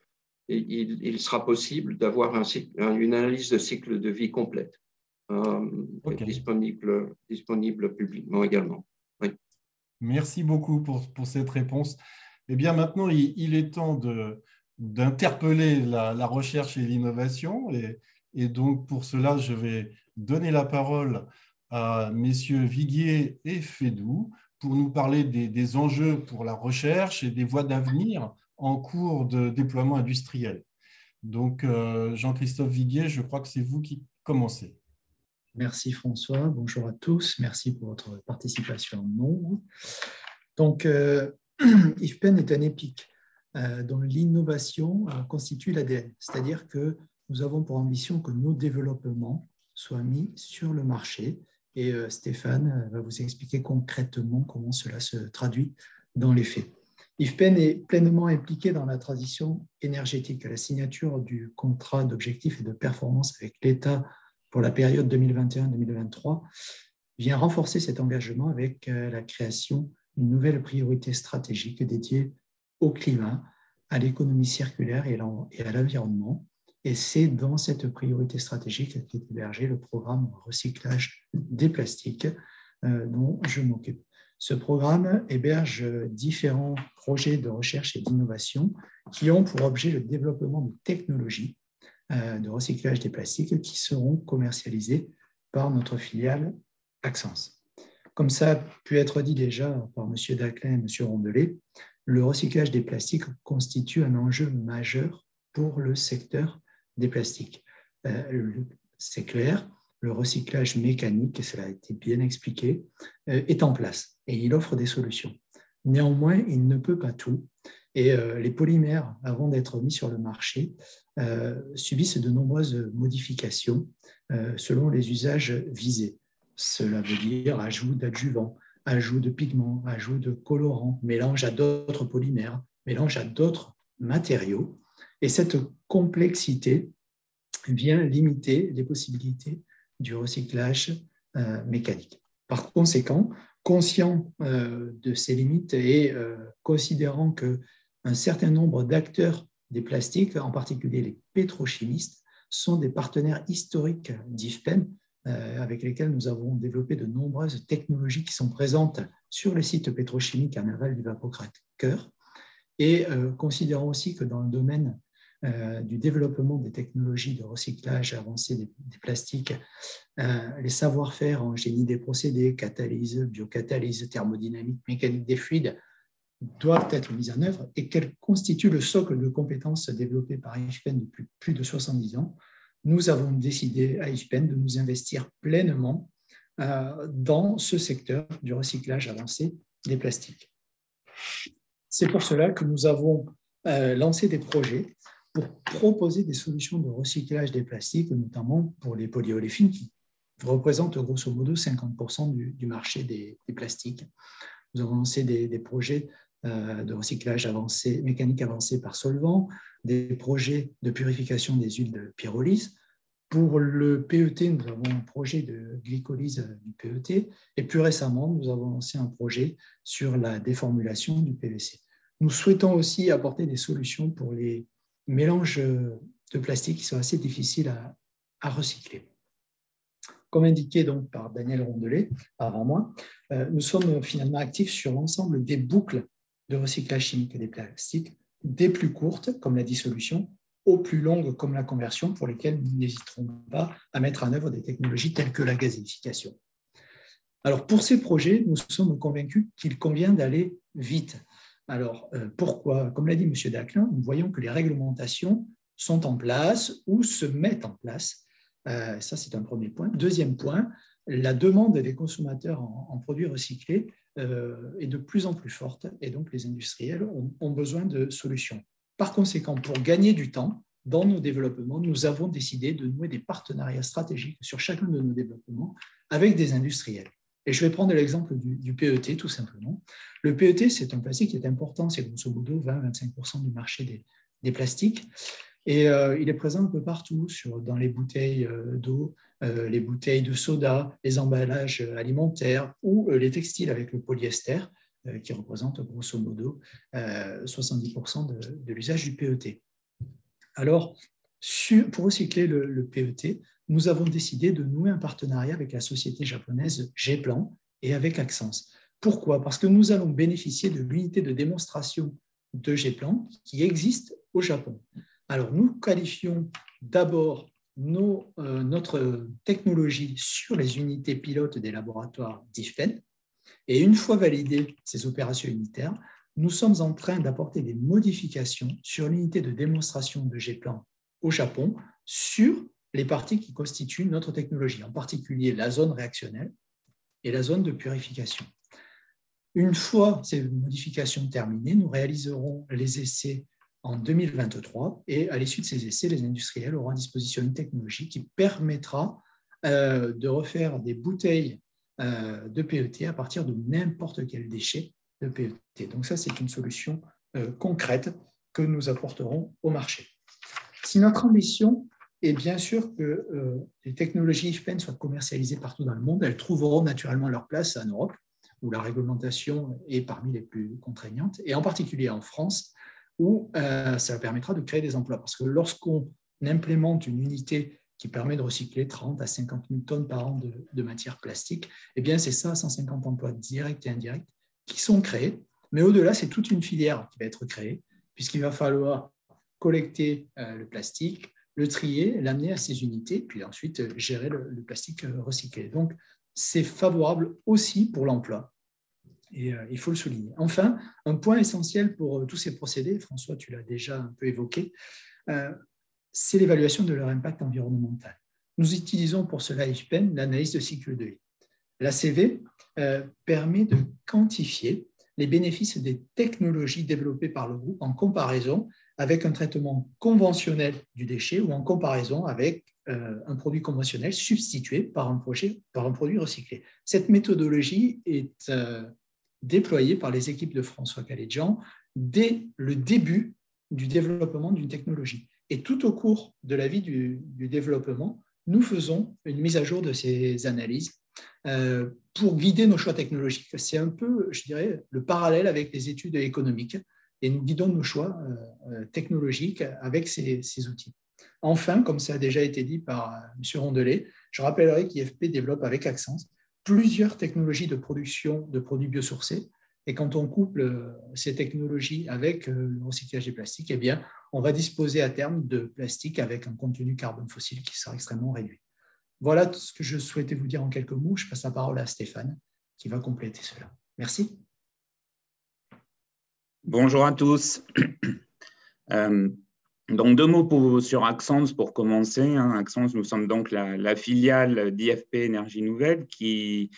[SPEAKER 4] il sera possible d'avoir une analyse de cycle de vie complète, okay, disponible publiquement également. Oui.
[SPEAKER 2] Merci beaucoup pour cette réponse. Eh bien, maintenant, il est temps d'interpeller la recherche et l'innovation. Et donc, pour cela, je vais donner la parole à messieurs Viguier et Fédoux pour nous parler des enjeux pour la recherche et des voies d'avenir en cours de déploiement industriel. Donc, Jean-Christophe Viguier, je crois que c'est vous qui commencez.
[SPEAKER 5] Merci François, bonjour à tous, merci pour votre participation en nombre. Donc, IFPEN est un EPIC dont l'innovation constitue l'ADN, c'est-à-dire que nous avons pour ambition que nos développements soient mis sur le marché. Et Stéphane va vous expliquer concrètement comment cela se traduit dans les faits. IFPEN est pleinement impliqué dans la transition énergétique. La signature du contrat d'objectifs et de performance avec l'État pour la période 2021-2023 vient renforcer cet engagement avec la création d'une nouvelle priorité stratégique dédiée au climat, à l'économie circulaire et à l'environnement. Et c'est dans cette priorité stratégique qu'est hébergé le programme recyclage des plastiques dont je m'occupe. Ce programme héberge différents projets de recherche et d'innovation qui ont pour objet le développement de technologies de recyclage des plastiques qui seront commercialisées par notre filiale Axens. Comme ça a pu être dit déjà par M. Daclin et M. Rondelez, le recyclage des plastiques constitue un enjeu majeur pour le secteur des plastiques. C'est clair, le recyclage mécanique, et cela a été bien expliqué, est en place et il offre des solutions. Néanmoins, il ne peut pas tout et les polymères, avant d'être mis sur le marché, subissent de nombreuses modifications selon les usages visés. Cela veut dire ajout d'adjuvants, ajout de pigments, ajout de colorants, mélange à d'autres polymères, mélange à d'autres matériaux. Et cette complexité vient limiter les possibilités du recyclage mécanique. Par conséquent, conscient de ces limites et considérant qu'un certain nombre d'acteurs des plastiques, en particulier les pétrochimistes, sont des partenaires historiques d'IFPEN avec lesquels nous avons développé de nombreuses technologies qui sont présentes sur les sites pétrochimiques en aval du vapocraqueur. Et considérant aussi que dans le domaine du développement des technologies de recyclage avancé des plastiques, les savoir-faire en génie des procédés, catalyse, biocatalyse, thermodynamique, mécanique des fluides, doivent être mises en œuvre et qu'elles constituent le socle de compétences développé par IFPEN depuis plus de 70 ans, nous avons décidé à IFPEN de nous investir pleinement dans ce secteur du recyclage avancé des plastiques. C'est pour cela que nous avons lancé des projets pour proposer des solutions de recyclage des plastiques, notamment pour les polyolépines qui représentent grosso modo 50% du marché des plastiques. Nous avons lancé des projets de recyclage avancé, mécanique avancé par solvant, des projets de purification des huiles de pyrolyse. Pour le PET, nous avons un projet de glycolyse du PET et plus récemment, nous avons lancé un projet sur la déformulation du PVC. Nous souhaitons aussi apporter des solutions pour les mélanges de plastique qui sont assez difficiles à recycler. Comme indiqué donc par Daniel Rondelet avant moi, nous sommes finalement actifs sur l'ensemble des boucles de recyclage chimique des plastiques, des plus courtes, comme la dissolution, aux plus longues, comme la conversion, pour lesquelles nous n'hésiterons pas à mettre en œuvre des technologies telles que la gazéification. Alors, pour ces projets, nous sommes convaincus qu'il convient d'aller vite. Alors, pourquoi? Comme l'a dit M. Daclin, nous voyons que les réglementations sont en place ou se mettent en place. Ça, c'est un premier point. Deuxième point, la demande des consommateurs en produits recyclés est de plus en plus forte et donc les industriels ont besoin de solutions. Par conséquent, pour gagner du temps dans nos développements, nous avons décidé de nouer des partenariats stratégiques sur chacun de nos développements avec des industriels. Et je vais prendre l'exemple du PET, tout simplement. Le PET, c'est un plastique qui est important, c'est grosso modo 20-25% du marché des plastiques. Et il est présent un peu partout, dans les bouteilles d'eau, les bouteilles de soda, les emballages alimentaires ou les textiles avec le polyester, qui représente grosso modo 70% de l'usage du PET. Alors, pour recycler le PET, nous avons décidé de nouer un partenariat avec la société japonaise G-Plan et avec Axens. Pourquoi? Parce que nous allons bénéficier de l'unité de démonstration de G-Plan qui existe au Japon. Alors, nous qualifions d'abord notre technologie sur les unités pilotes des laboratoires d'IFPEN. Et une fois validées ces opérations unitaires, nous sommes en train d'apporter des modifications sur l'unité de démonstration de G-Plan au Japon sur les parties qui constituent notre technologie, en particulier la zone réactionnelle et la zone de purification. Une fois ces modifications terminées, nous réaliserons les essais en 2023 et à l'issue de ces essais, les industriels auront à disposition une technologie qui permettra de refaire des bouteilles de PET à partir de n'importe quel déchet de PET. Donc ça, c'est une solution concrète que nous apporterons au marché. Si notre ambition est bien sûr que les technologies IFPEN soient commercialisées partout dans le monde, elles trouveront naturellement leur place en Europe, où la réglementation est parmi les plus contraignantes, et en particulier en France, où ça permettra de créer des emplois. Parce que lorsqu'on implémente une unité qui permet de recycler 30 à 50 000 tonnes par an de matière plastique, eh bien c'est ça, 150 emplois directs et indirects qui sont créés. Mais au-delà, c'est toute une filière qui va être créée, puisqu'il va falloir collecter le plastique, le trier, l'amener à ces unités, puis ensuite gérer le plastique recyclé. Donc, c'est favorable aussi pour l'emploi. Et il faut le souligner. Enfin, un point essentiel pour tous ces procédés, François, tu l'as déjà un peu évoqué, c'est l'évaluation de leur impact environnemental. Nous utilisons pour cela IFPEN l'analyse de cycle de vie. L'ACV permet de quantifier les bénéfices des technologies développées par le groupe en comparaison avec un traitement conventionnel du déchet ou en comparaison avec un produit conventionnel substitué par un produit recyclé. Cette méthodologie est déployée par les équipes de François Calédjian dès le début du développement d'une technologie. Et tout au cours de la vie du développement, nous faisons une mise à jour de ces analyses pour guider nos choix technologiques. C'est un peu, je dirais, le parallèle avec les études économiques et nous guidons nos choix technologiques avec ces outils. Enfin, comme ça a déjà été dit par M. Rondelet, je rappellerai qu'IFP développe avec Axens plusieurs technologies de production de produits biosourcés. Et quand on couple ces technologies avec le recyclage des plastiques, eh bien, on va disposer à terme de plastique avec un contenu carbone fossile qui sera extrêmement réduit. Voilà tout ce que je souhaitais vous dire en quelques mots. Je passe la parole à Stéphane qui va compléter cela. Merci.
[SPEAKER 6] Bonjour à tous. Donc, deux mots sur Axens pour commencer. Axens, nous sommes donc la filiale d'IFP Énergie Nouvelle qui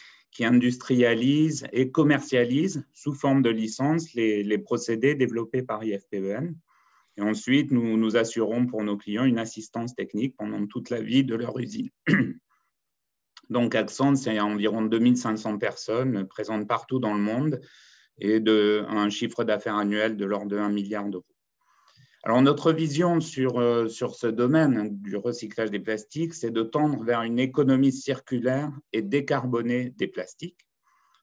[SPEAKER 6] industrialise et commercialise sous forme de licence les procédés développés par IFPEN. Et ensuite, nous assurons pour nos clients une assistance technique pendant toute la vie de leur usine. Donc, Axens, c'est environ 2500 personnes présentes partout dans le monde et un chiffre d'affaires annuel de l'ordre de 1 milliard d'euros. Alors, notre vision sur ce domaine du recyclage des plastiques, c'est de tendre vers une économie circulaire et décarbonée des plastiques.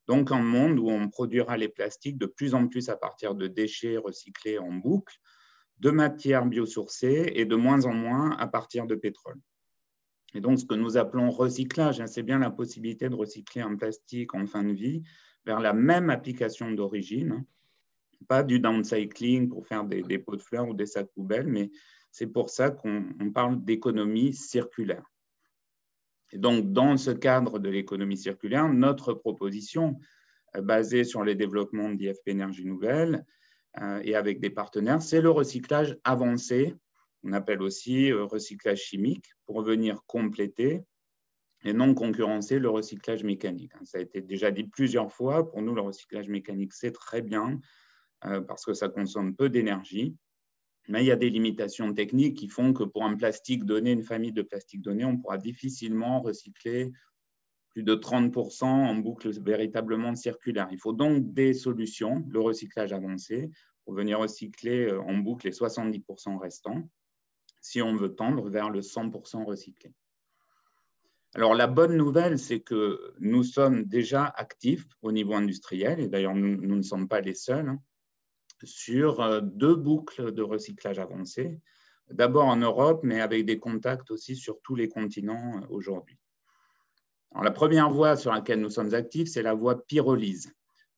[SPEAKER 6] Donc, un monde où on produira les plastiques de plus en plus à partir de déchets recyclés en boucle, de matières biosourcées et de moins en moins à partir de pétrole. Et donc, ce que nous appelons recyclage, c'est bien la possibilité de recycler un plastique en fin de vie vers la même application d'origine, pas du downcycling pour faire des pots de fleurs ou des sacs poubelles, mais c'est pour ça qu'on parle d'économie circulaire. Et donc, dans ce cadre de l'économie circulaire, notre proposition, basée sur les développements d'IFP Énergie Nouvelle et avec des partenaires, c'est le recyclage avancé, on appelle aussi recyclage chimique, pour venir compléter et non concurrencer le recyclage mécanique. Ça a été déjà dit plusieurs fois, pour nous, le recyclage mécanique, c'est très bien parce que ça consomme peu d'énergie, mais il y a des limitations techniques qui font que pour un plastique donné, une famille de plastiques donnés, on pourra difficilement recycler plus de 30% en boucle véritablement circulaire. Il faut donc des solutions, le recyclage avancé, pour venir recycler en boucle les 70% restants, si on veut tendre vers le 100% recyclé. Alors, la bonne nouvelle, c'est que nous sommes déjà actifs au niveau industriel, et d'ailleurs, nous ne sommes pas les seuls, sur 2 boucles de recyclage avancé, d'abord en Europe, mais avec des contacts aussi sur tous les continents aujourd'hui. Alors, la première voie sur laquelle nous sommes actifs, c'est la voie pyrolyse.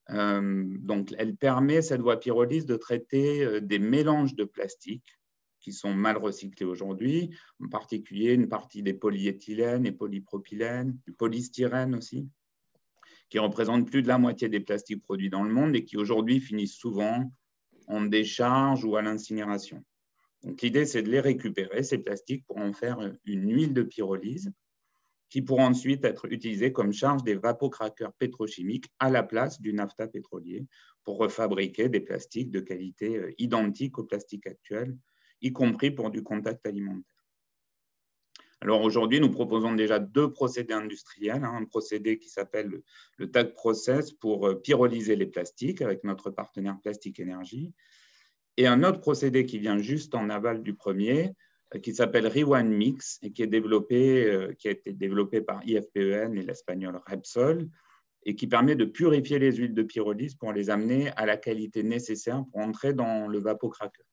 [SPEAKER 6] Donc, elle permet, cette voie pyrolyse, de traiter des mélanges de plastique qui sont mal recyclés aujourd'hui, en particulier une partie des polyéthylènes et polypropylènes, du polystyrène aussi, qui représentent plus de la moitié des plastiques produits dans le monde et qui aujourd'hui finissent souvent en décharge ou à l'incinération. Donc, l'idée, c'est de les récupérer, ces plastiques, pour en faire une huile de pyrolyse qui pourra ensuite être utilisée comme charge des vapocraqueurs pétrochimiques à la place du naphta pétrolier pour refabriquer des plastiques de qualité identique aux plastiques actuels, y compris pour du contact alimentaire. Alors aujourd'hui, nous proposons déjà 2 procédés industriels, un procédé qui s'appelle le TAG Process pour pyrolyser les plastiques avec notre partenaire Plastic Energy, et un autre procédé qui vient juste en aval du premier, qui s'appelle Rewind Mix et qui a été développé par IFPEN et l'espagnol Repsol, et qui permet de purifier les huiles de pyrolyse pour les amener à la qualité nécessaire pour entrer dans le vapocraqueur.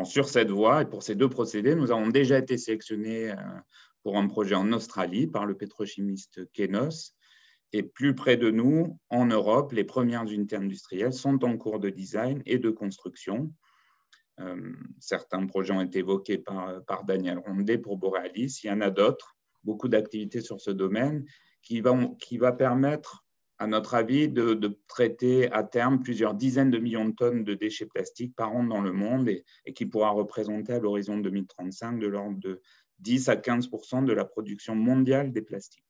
[SPEAKER 6] Sur cette voie et pour ces 2 procédés, nous avons déjà été sélectionnés pour un projet en Australie par le pétrochimiste Kenos. Et plus près de nous, en Europe, les premières unités industrielles sont en cours de design et de construction. Certains projets ont été évoqués par Daniel Rondé pour Borealis. Il y en a d'autres, beaucoup d'activités sur ce domaine qui va permettre, à notre avis, de traiter à terme plusieurs dizaines de millions de tonnes de déchets plastiques par an dans le monde et qui pourra représenter à l'horizon 2035 de l'ordre de 10 à 15% de la production mondiale des plastiques.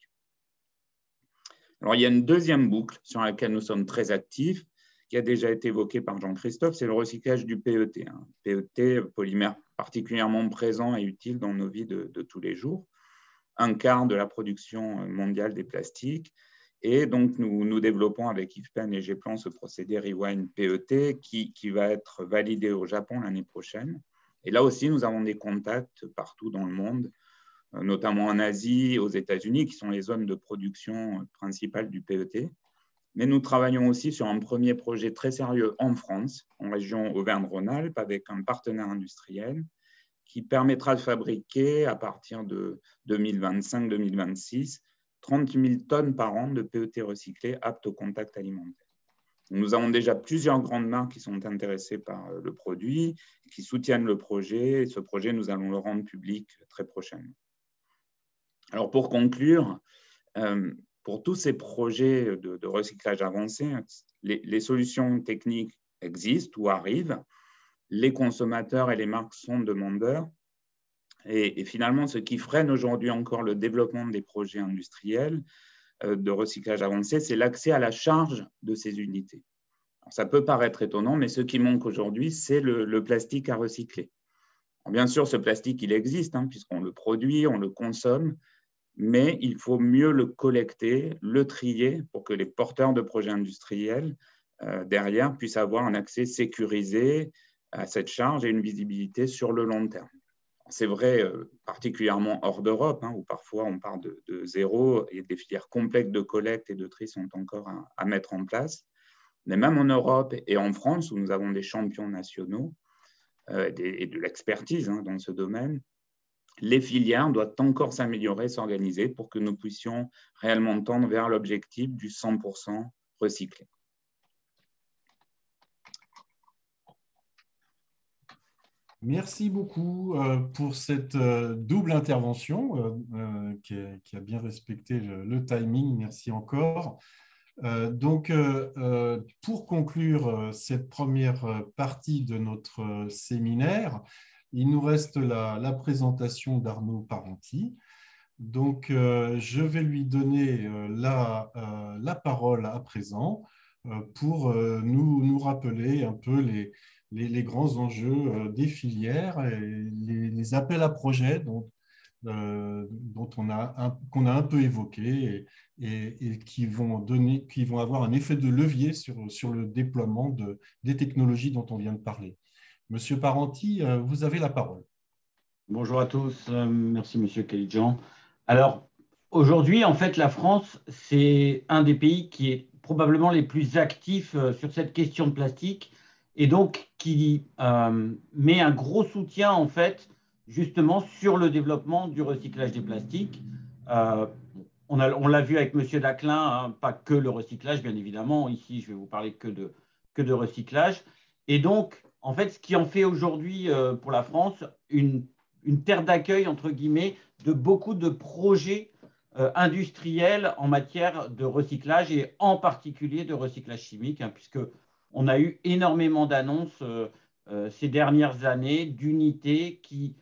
[SPEAKER 6] Alors, il y a une deuxième boucle sur laquelle nous sommes très actifs, qui a déjà été évoquée par Jean-Christophe, c'est le recyclage du PET. PET, polymère particulièrement présent et utile dans nos vies de tous les jours, 1/4 de la production mondiale des plastiques. Et donc, nous développons avec IFPEN et Geplan ce procédé Rewind PET qui va être validé au Japon l'année prochaine. Et là aussi, nous avons des contacts partout dans le monde, notamment en Asie, aux États-Unis, qui sont les zones de production principales du PET. Mais nous travaillons aussi sur un premier projet très sérieux en France, en région Auvergne-Rhône-Alpes, avec un partenaire industriel qui permettra de fabriquer, à partir de 2025-2026, 30 000 tonnes par an de PET recyclés aptes au contact alimentaire. Nous avons déjà plusieurs grandes marques qui sont intéressées par le produit, qui soutiennent le projet. Et ce projet, nous allons le rendre public très prochainement. Alors, pour conclure, pour tous ces projets de recyclage avancé, les solutions techniques existent ou arrivent. Les consommateurs et les marques sont demandeurs. Et finalement, ce qui freine aujourd'hui encore le développement des projets industriels de recyclage avancé, c'est l'accès à la charge de ces unités. Alors, ça peut paraître étonnant, mais ce qui manque aujourd'hui, c'est le plastique à recycler. Alors, bien sûr, ce plastique, il existe, puisqu'on le produit, on le consomme, mais il faut mieux le collecter, le trier pour que les porteurs de projets industriels derrière puissent avoir un accès sécurisé à cette charge et une visibilité sur le long terme. C'est vrai particulièrement hors d'Europe, où parfois on part de zéro et des filières complètes de collecte et de tri sont encore à mettre en place. Mais même en Europe et en France, où nous avons des champions nationaux et de l'expertise dans ce domaine, les filières doivent encore s'améliorer, s'organiser pour que nous puissions réellement tendre vers l'objectif du 100% recyclé.
[SPEAKER 2] Merci beaucoup pour cette double intervention qui a bien respecté le timing. Merci encore. Donc, pour conclure cette première partie de notre séminaire, il nous reste la présentation d'Arnaud Parenti. Donc, je vais lui donner la parole à présent pour nous rappeler un peu les grands enjeux des filières et les appels à projets qu'on a un peu évoqués et qui vont avoir un effet de levier sur le déploiement des technologies dont on vient de parler. Monsieur Parenti, vous avez la parole.
[SPEAKER 7] Bonjour à tous, merci Monsieur Kalijan. Alors, aujourd'hui, en fait, la France, c'est un des pays qui est probablement les plus actifs sur cette question de plastique et donc qui met un gros soutien, en fait, justement sur le développement du recyclage des plastiques. On l'a vu avec Monsieur Daclin, pas que le recyclage, bien évidemment. Ici, je vais vous parler que de recyclage. Et donc, en fait, ce qui en fait aujourd'hui pour la France une terre d'accueil, entre guillemets, de beaucoup de projets industriels en matière de recyclage et en particulier de recyclage chimique, puisqu'on a eu énormément d'annonces ces dernières années d'unités qui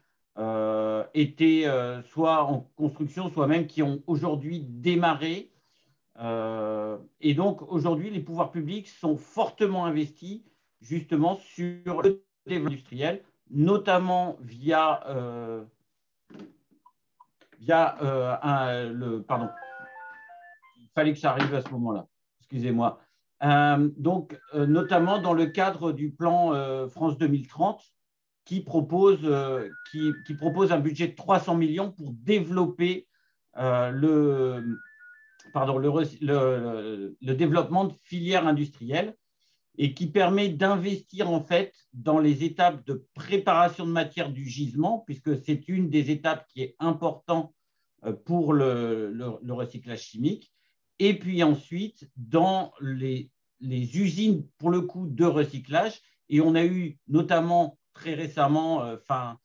[SPEAKER 7] étaient soit en construction, soit même qui ont aujourd'hui démarré. Et donc, aujourd'hui, les pouvoirs publics sont fortement investis justement sur le développement industriel, notamment via pardon, il fallait que ça arrive à ce moment-là, excusez-moi. Notamment dans le cadre du plan France 2030, qui propose un budget de 300 millions pour développer le développement de filières industrielles et qui permet d'investir en fait dans les étapes de préparation de matière du gisement, puisque c'est une des étapes qui est importante pour le recyclage chimique, et puis ensuite dans les usines, pour le coup, de recyclage. Et on a eu notamment très récemment, fin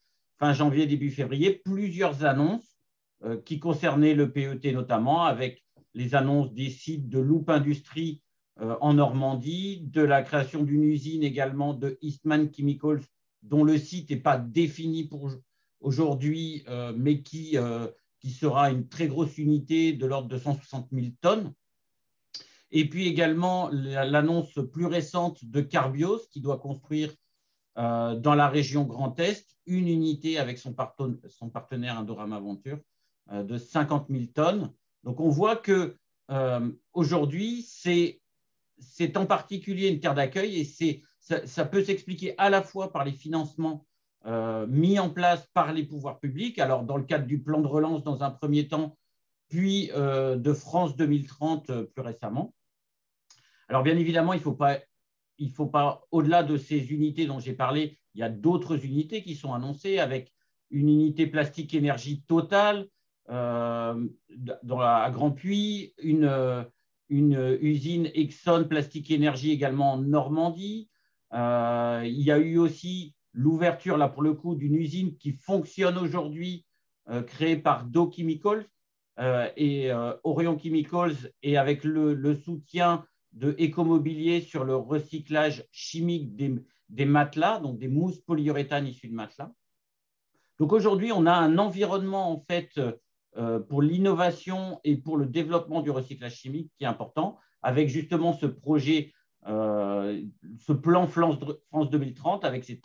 [SPEAKER 7] janvier, début février, plusieurs annonces qui concernaient le PET notamment, avec les annonces des sites de Loop Industries en Normandie, de la création d'une usine également de Eastman Chemicals, dont le site n'est pas défini pour aujourd'hui, mais qui sera une très grosse unité de l'ordre de 160 000 tonnes. Et puis également l'annonce plus récente de Carbios, qui doit construire dans la région Grand Est une unité avec son partenaire Indorama Venture de 50 000 tonnes. Donc on voit que aujourd'hui, c'est en particulier une terre d'accueil et ça peut s'expliquer à la fois par les financements mis en place par les pouvoirs publics, alors dans le cadre du plan de relance dans un premier temps, puis de France 2030 plus récemment. Alors bien évidemment, il ne faut pas, au-delà de ces unités dont j'ai parlé, il y a d'autres unités qui sont annoncées avec une unité plastique énergie totale à Grand Puy, une une usine Exxon Plastique Énergie également en Normandie. Il y a eu aussi l'ouverture, là pour le coup, d'une usine qui fonctionne aujourd'hui, créée par Dow Chemicals et Orion Chemicals, et avec le soutien de Ecomobilier sur le recyclage chimique des matelas, donc des mousses polyuréthane issues de matelas. Donc aujourd'hui, on a un environnement en fait pour l'innovation et pour le développement du recyclage chimique qui est important, avec justement ce projet, ce plan France 2030, avec ces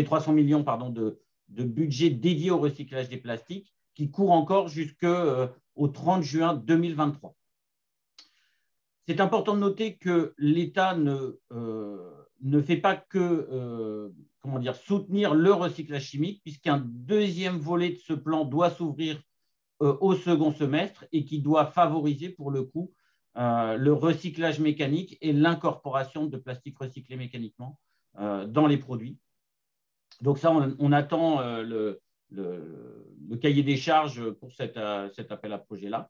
[SPEAKER 7] 300 millions de budget dédié au recyclage des plastiques, qui court encore jusqu'au 30 juin 2023. C'est important de noter que l'État ne fait pas que soutenir le recyclage chimique, puisqu'un deuxième volet de ce plan doit s'ouvrir au second semestre et qui doit favoriser pour le coup le recyclage mécanique et l'incorporation de plastique recyclé mécaniquement dans les produits. Donc ça, on attend le cahier des charges pour cet appel à projet-là.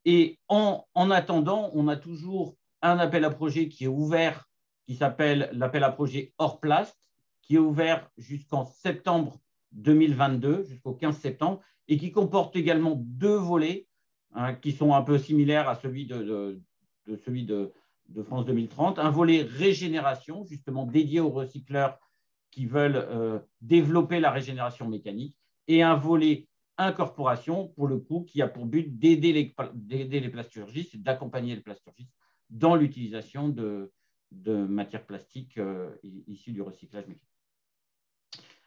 [SPEAKER 7] Et en attendant, on a toujours un appel à projet qui est ouvert, qui s'appelle l'appel à projet Orplast, qui est ouvert jusqu'en septembre 2022, jusqu'au 15 septembre, et qui comporte également 2 volets qui sont un peu similaires à celui de France 2030. Un volet régénération, justement dédié aux recycleurs qui veulent développer la régénération mécanique, et un volet incorporation, pour le coup, qui a pour but d'aider les plasturgistes et d'accompagner les plasturgistes dans l'utilisation de matières plastiques issues du recyclage mécanique.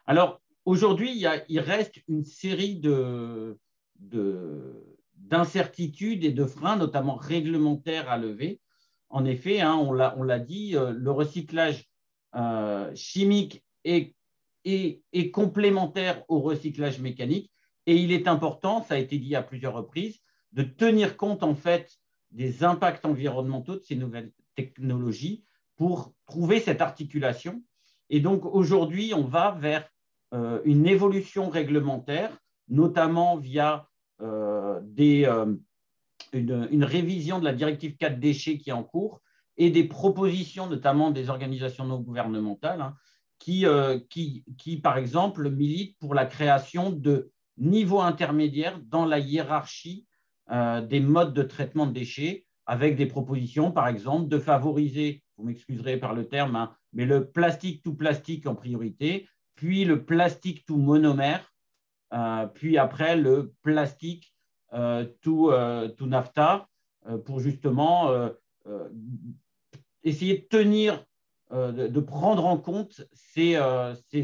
[SPEAKER 7] Alors, aujourd'hui, il reste une série d'incertitudes et de freins, notamment réglementaires, à lever. En effet, on l'a dit, le recyclage chimique est complémentaire au recyclage mécanique. Et il est important, ça a été dit à plusieurs reprises, de tenir compte en fait des impacts environnementaux de ces nouvelles technologies pour trouver cette articulation. Et donc aujourd'hui, on va vers une évolution réglementaire, notamment via une révision de la directive 4 déchets qui est en cours et des propositions, notamment des organisations non gouvernementales, qui, par exemple, militent pour la création de niveau intermédiaire dans la hiérarchie des modes de traitement de déchets, avec des propositions, par exemple, de favoriser, vous m'excuserez par le terme, mais le plastique to plastique en priorité, puis le plastique to monomère, puis après le plastique to naphtha, pour justement essayer de tenir, de prendre en compte ces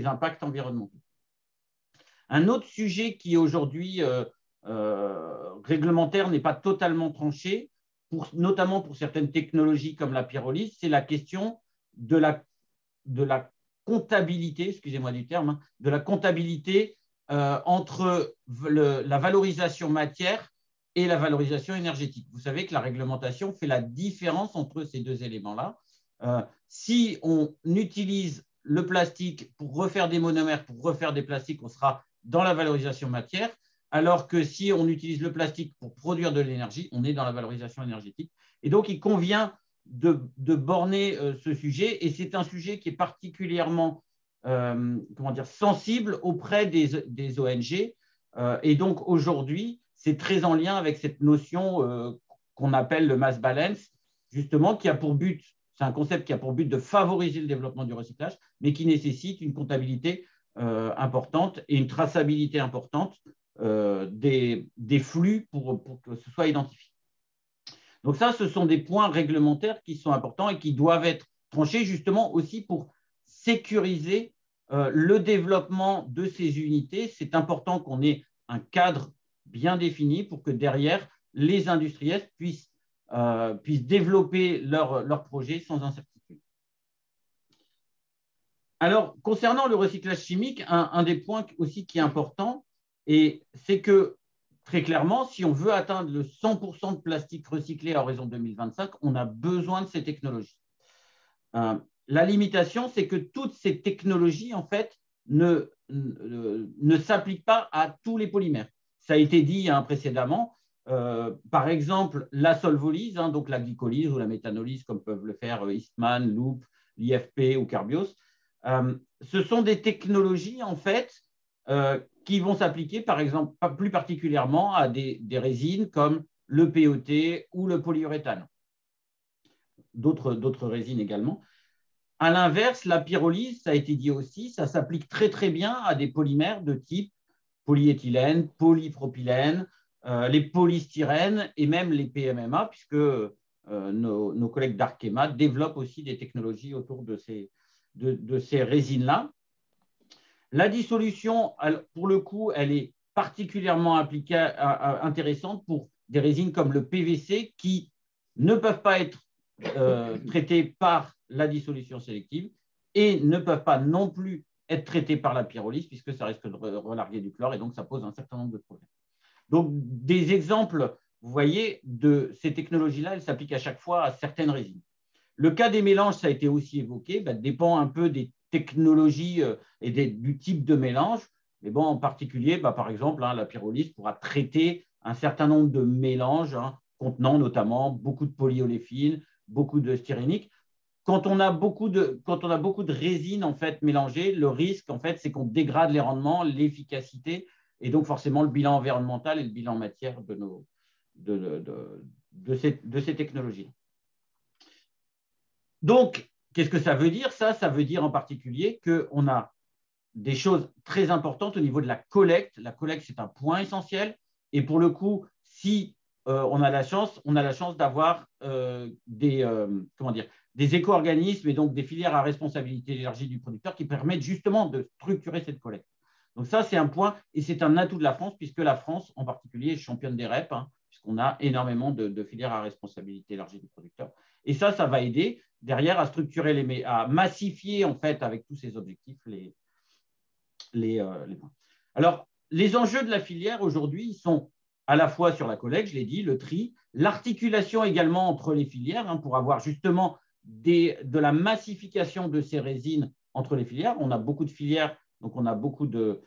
[SPEAKER 7] impacts environnementaux. Un autre sujet qui aujourd'hui réglementaire n'est pas totalement tranché, notamment pour certaines technologies comme la pyrolyse, c'est la question de la comptabilité, excusez-moi du terme, de la comptabilité entre la valorisation matière et la valorisation énergétique. Vous savez que la réglementation fait la différence entre ces 2 éléments-là. Si on utilise le plastique pour refaire des monomères, pour refaire des plastiques, on sera dans la valorisation matière, alors que si on utilise le plastique pour produire de l'énergie, on est dans la valorisation énergétique. Et donc, il convient de borner ce sujet, et c'est un sujet qui est particulièrement sensible auprès des ONG. Et donc, aujourd'hui, c'est très en lien avec cette notion qu'on appelle le mass balance, justement, qui a pour but, c'est un concept qui a pour but de favoriser le développement du recyclage, mais qui nécessite une comptabilité importante et une traçabilité importante des flux pour que ce soit identifié. Donc ça, ce sont des points réglementaires qui sont importants et qui doivent être tranchés justement aussi pour sécuriser le développement de ces unités. C'est important qu'on ait un cadre bien défini pour que derrière, les industriels puissent développer leurs projets sans incertitude. Alors, concernant le recyclage chimique, un des points aussi qui est important, c'est que très clairement, si on veut atteindre le 100% de plastique recyclé à horizon 2025, on a besoin de ces technologies. La limitation, c'est que toutes ces technologies, en fait, ne s'appliquent pas à tous les polymères. Ça a été dit précédemment, par exemple, la solvolyse, hein, donc la glycolyse ou la méthanolyse, comme peuvent le faire Eastman, Loop, l'IFP ou Carbios. Ce sont des technologies, en fait, qui vont s'appliquer, par exemple, plus particulièrement à des résines comme le PET ou le polyuréthane. D'autres résines également. À l'inverse, la pyrolyse, ça a été dit aussi, ça s'applique très, très bien à des polymères de type polyéthylène, polypropylène, les polystyrènes et même les PMMA, puisque nos collègues d'Arkema développent aussi des technologies autour de ces résines-là. La dissolution, pour le coup, elle est particulièrement intéressante pour des résines comme le PVC qui ne peuvent pas être traitées par la dissolution sélective et ne peuvent pas non plus être traitées par la pyrolyse puisque ça risque de relarguer du chlore et donc ça pose un certain nombre de problèmes. Donc, des exemples, vous voyez, de ces technologies-là, elles s'appliquent à chaque fois à certaines résines. Le cas des mélanges, ça a été aussi évoqué, dépend un peu des technologies et du type de mélange. Mais bon, en particulier, par exemple, la pyrolyse pourra traiter un certain nombre de mélanges contenant notamment beaucoup de polyoléphine, beaucoup de styrénique. Quand on a beaucoup de résines en fait mélangées, le risque en fait, c'est qu'on dégrade les rendements, l'efficacité et donc forcément le bilan environnemental et le bilan matière de ces technologies. Donc, qu'est-ce que ça veut dire? Ça veut dire en particulier qu'on a des choses très importantes au niveau de la collecte. La collecte, c'est un point essentiel. Et pour le coup, si on a la chance d'avoir des éco-organismes et donc des filières à responsabilité élargie du producteur qui permettent justement de structurer cette collecte. Donc ça, c'est un point et c'est un atout de la France puisque la France, en particulier, est championne des REP, puisqu'on a énormément de filières à responsabilité élargie du producteur. Et ça va aider derrière à structurer, à massifier en fait avec tous ces objectifs les points. Alors, les enjeux de la filière aujourd'hui sont à la fois sur la collecte, je l'ai dit, le tri, l'articulation également entre les filières pour avoir justement de la massification de ces résines entre les filières. On a beaucoup de filières, donc on a beaucoup de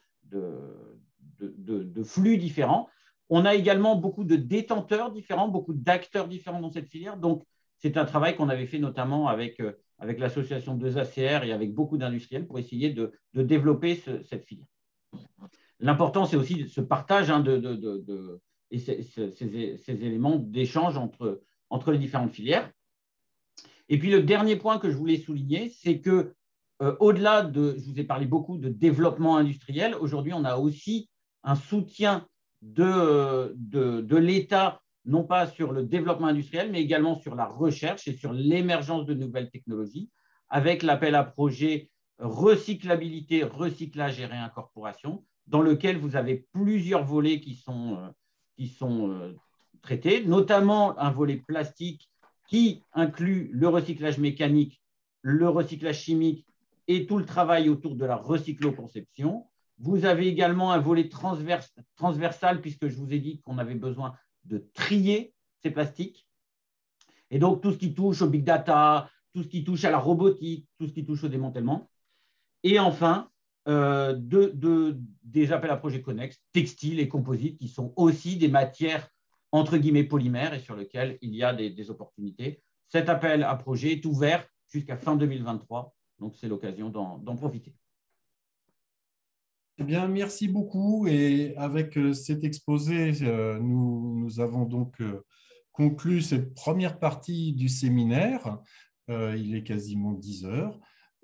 [SPEAKER 7] flux différents. On a également beaucoup de détenteurs différents, beaucoup d'acteurs différents dans cette filière. Donc, c'est un travail qu'on avait fait notamment avec l'association 2ACR et avec beaucoup d'industriels pour essayer de développer cette filière. L'important, c'est aussi ce partage et ces éléments d'échange entre les différentes filières. Et puis, le dernier point que je voulais souligner, c'est que au-delà je vous ai parlé beaucoup de développement industriel, aujourd'hui, on a aussi un soutien de l'État, non pas sur le développement industriel, mais également sur la recherche et sur l'émergence de nouvelles technologies, avec l'appel à projet recyclabilité, recyclage et réincorporation, dans lequel vous avez plusieurs volets qui sont traités, notamment un volet plastique qui inclut le recyclage mécanique, le recyclage chimique et tout le travail autour de la recycloconception. Vous avez également un volet transversal, puisque je vous ai dit qu'on avait besoin de trier ces plastiques. Et donc, tout ce qui touche au big data, tout ce qui touche à la robotique, tout ce qui touche au démantèlement. Et enfin, des appels à projets connexes, textiles et composites, qui sont aussi des matières, entre guillemets, polymères, et sur lesquelles il y a des opportunités. Cet appel à projet est ouvert jusqu'à fin 2023, donc c'est l'occasion d'en profiter.
[SPEAKER 2] Eh bien, merci beaucoup. Et avec cet exposé, nous avons donc conclu cette première partie du séminaire. Il est quasiment 10 heures.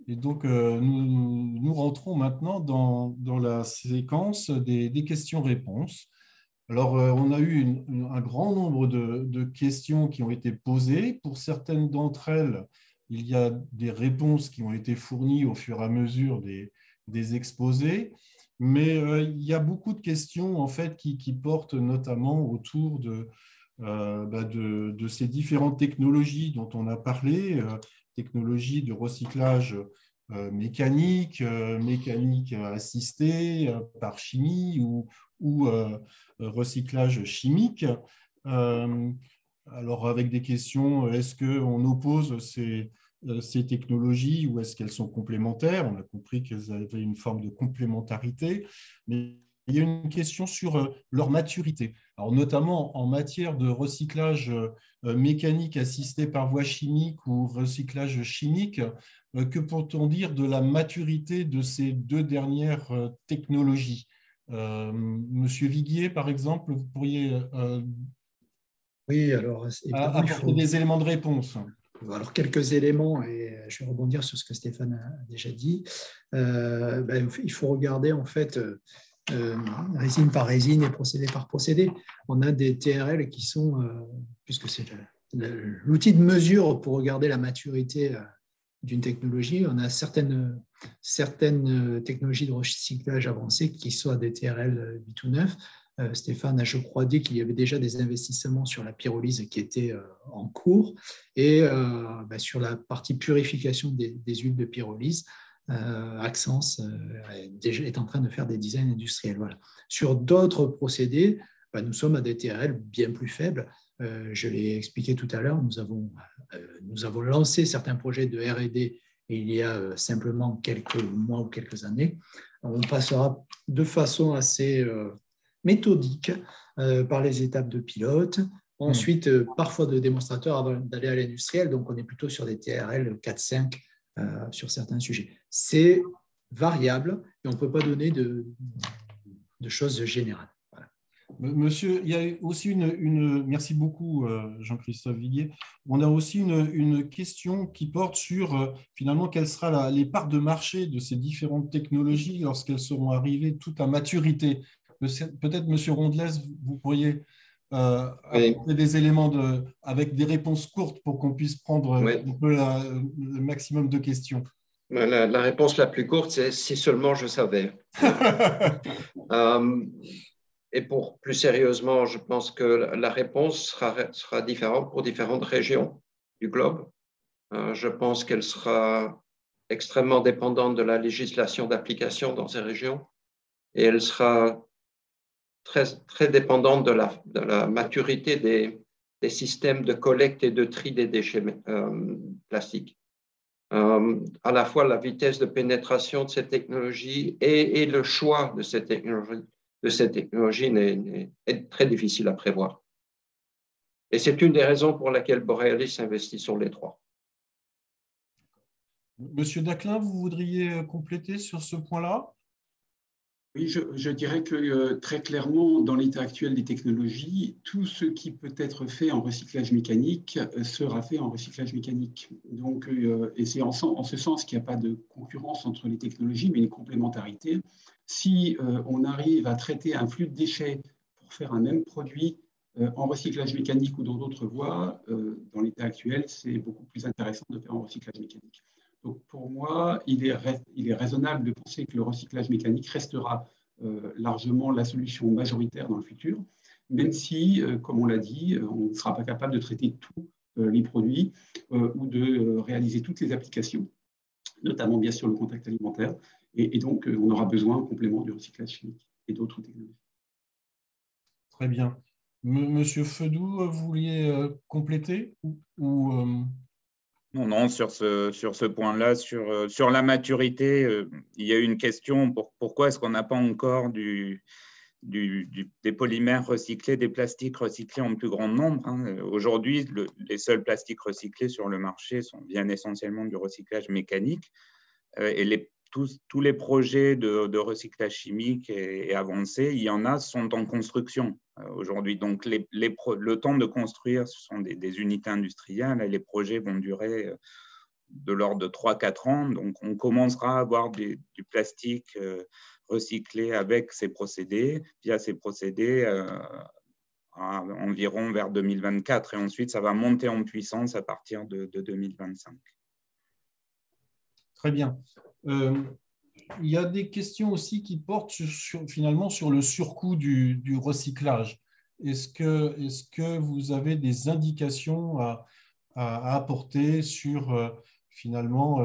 [SPEAKER 2] Et donc, nous rentrons maintenant dans la séquence des questions-réponses. Alors, on a eu un grand nombre de questions qui ont été posées. Pour certaines d'entre elles, il y a des réponses qui ont été fournies au fur et à mesure des exposés. Mais il y a beaucoup de questions en fait, qui portent notamment autour de ces différentes technologies dont on a parlé, technologies de recyclage mécanique assisté par chimie ou recyclage chimique. Alors avec des questions, est-ce qu'on oppose ces technologies ou est-ce qu'elles sont complémentaires? On a compris qu'elles avaient une forme de complémentarité, mais il y a une question sur leur maturité. Alors, notamment en matière de recyclage mécanique assisté par voie chimique ou recyclage chimique, que peut-on dire de la maturité de ces deux dernières technologies? Monsieur Viguier, par exemple, vous pourriez
[SPEAKER 5] Oui, alors évidemment,
[SPEAKER 2] apporter des éléments de réponse.
[SPEAKER 5] Alors, quelques éléments, et je vais rebondir sur ce que Stéphane a déjà dit. Il faut regarder, en fait, résine par résine et procédé par procédé. On a des TRL qui sont, puisque c'est l'outil de mesure pour regarder la maturité d'une technologie, on a certaines technologies de recyclage avancées qui soient des TRL 8 ou 9. Stéphane a, je crois, dit qu'il y avait déjà des investissements sur la pyrolyse qui étaient en cours et sur la partie purification des huiles de pyrolyse, Axens est en train de faire des designs industriels. Voilà. Sur d'autres procédés, nous sommes à des TRL bien plus faibles. Je l'ai expliqué tout à l'heure, nous avons lancé certains projets de R&D il y a simplement quelques mois ou quelques années. On passera de façon assez méthodique par les étapes de pilote, ensuite parfois de démonstrateurs avant d'aller à l'industriel, donc on est plutôt sur des TRL 4-5 sur certains sujets. C'est variable et on ne peut pas donner de choses générales. Voilà.
[SPEAKER 2] Monsieur, il y a aussi merci beaucoup Jean-Christophe Viguier. On a aussi une question qui porte sur finalement quelles seront les parts de marché de ces différentes technologies lorsqu'elles seront arrivées toutes à maturité. Peut-être, Monsieur Rondelez, vous pourriez apporter des éléments avec des réponses courtes pour qu'on puisse prendre un peu le maximum de questions.
[SPEAKER 4] La réponse la plus courte, c'est si seulement je savais. Et pour plus sérieusement, je pense que la réponse sera différente pour différentes régions du globe. Je pense qu'elle sera extrêmement dépendante de la législation d'application dans ces régions et elle sera très, très dépendante de la maturité des systèmes de collecte et de tri des déchets plastiques. À la fois la vitesse de pénétration de cette technologie et le choix de cette technologie est très difficile à prévoir. Et c'est une des raisons pour laquelle Borealis investit sur les trois.
[SPEAKER 2] Monsieur Daclin, vous voudriez compléter sur ce point-là?
[SPEAKER 3] Oui, je dirais que très clairement, dans l'état actuel des technologies, tout ce qui peut être fait en recyclage mécanique sera fait en recyclage mécanique. Donc, et c'est en ce sens qu'il n'y a pas de concurrence entre les technologies, mais une complémentarité. Si on arrive à traiter un flux de déchets pour faire un même produit en recyclage mécanique ou dans d'autres voies, dans l'état actuel, c'est beaucoup plus intéressant de faire en recyclage mécanique. Donc pour moi, il est raisonnable de penser que le recyclage mécanique restera largement la solution majoritaire dans le futur, même si, comme on l'a dit, on ne sera pas capable de traiter tous les produits ou de réaliser toutes les applications, notamment bien sûr le contact alimentaire. Et donc, on aura besoin en complément du recyclage chimique et d'autres technologies.
[SPEAKER 2] Très bien. Monsieur Fedou, vous vouliez compléter ou
[SPEAKER 6] Non, sur ce point-là, sur la maturité, il y a eu une question, pourquoi est-ce qu'on n'a pas encore des polymères recyclés, des plastiques recyclés en plus grand nombre, hein. Aujourd'hui, les seuls plastiques recyclés sur le marché viennent essentiellement du recyclage mécanique et tous les projets de recyclage chimique et avancés, il y en a, sont en construction aujourd'hui. Donc, le temps de construire, ce sont des unités industrielles et les projets vont durer de l'ordre de 3-4 ans. Donc, on commencera à avoir du plastique recyclé avec ces procédés, via ces procédés environ vers 2024. Et ensuite, ça va monter en puissance à partir de 2025.
[SPEAKER 2] Très bien. Il y a des questions aussi qui portent finalement sur le surcoût du recyclage. Est-ce que vous avez des indications à apporter sur finalement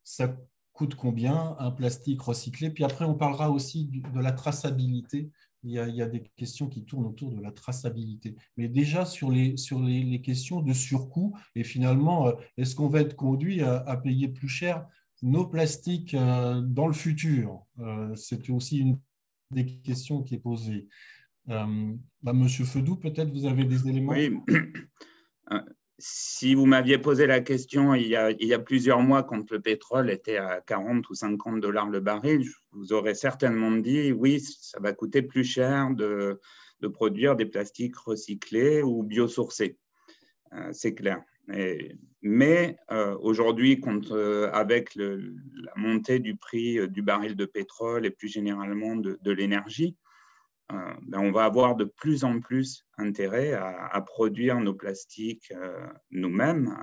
[SPEAKER 2] ça coûte combien un plastique recyclé? Puis après, on parlera aussi de la traçabilité. Il y a des questions qui tournent autour de la traçabilité. Mais déjà, sur les questions de surcoût, et finalement, est-ce qu'on va être conduit à payer plus cher nos plastiques dans le futur? C'est aussi une des questions qui est posée. Monsieur Fedou, peut-être vous avez des éléments?
[SPEAKER 6] Oui. Si vous m'aviez posé la question il y a plusieurs mois, quand le pétrole était à 40 ou 50 $ le baril, je vous aurais certainement dit oui, ça va coûter plus cher de produire des plastiques recyclés ou biosourcés. C'est clair. Mais aujourd'hui, avec la montée du prix du baril de pétrole et plus généralement de l'énergie, on va avoir de plus en plus intérêt à produire nos plastiques nous-mêmes,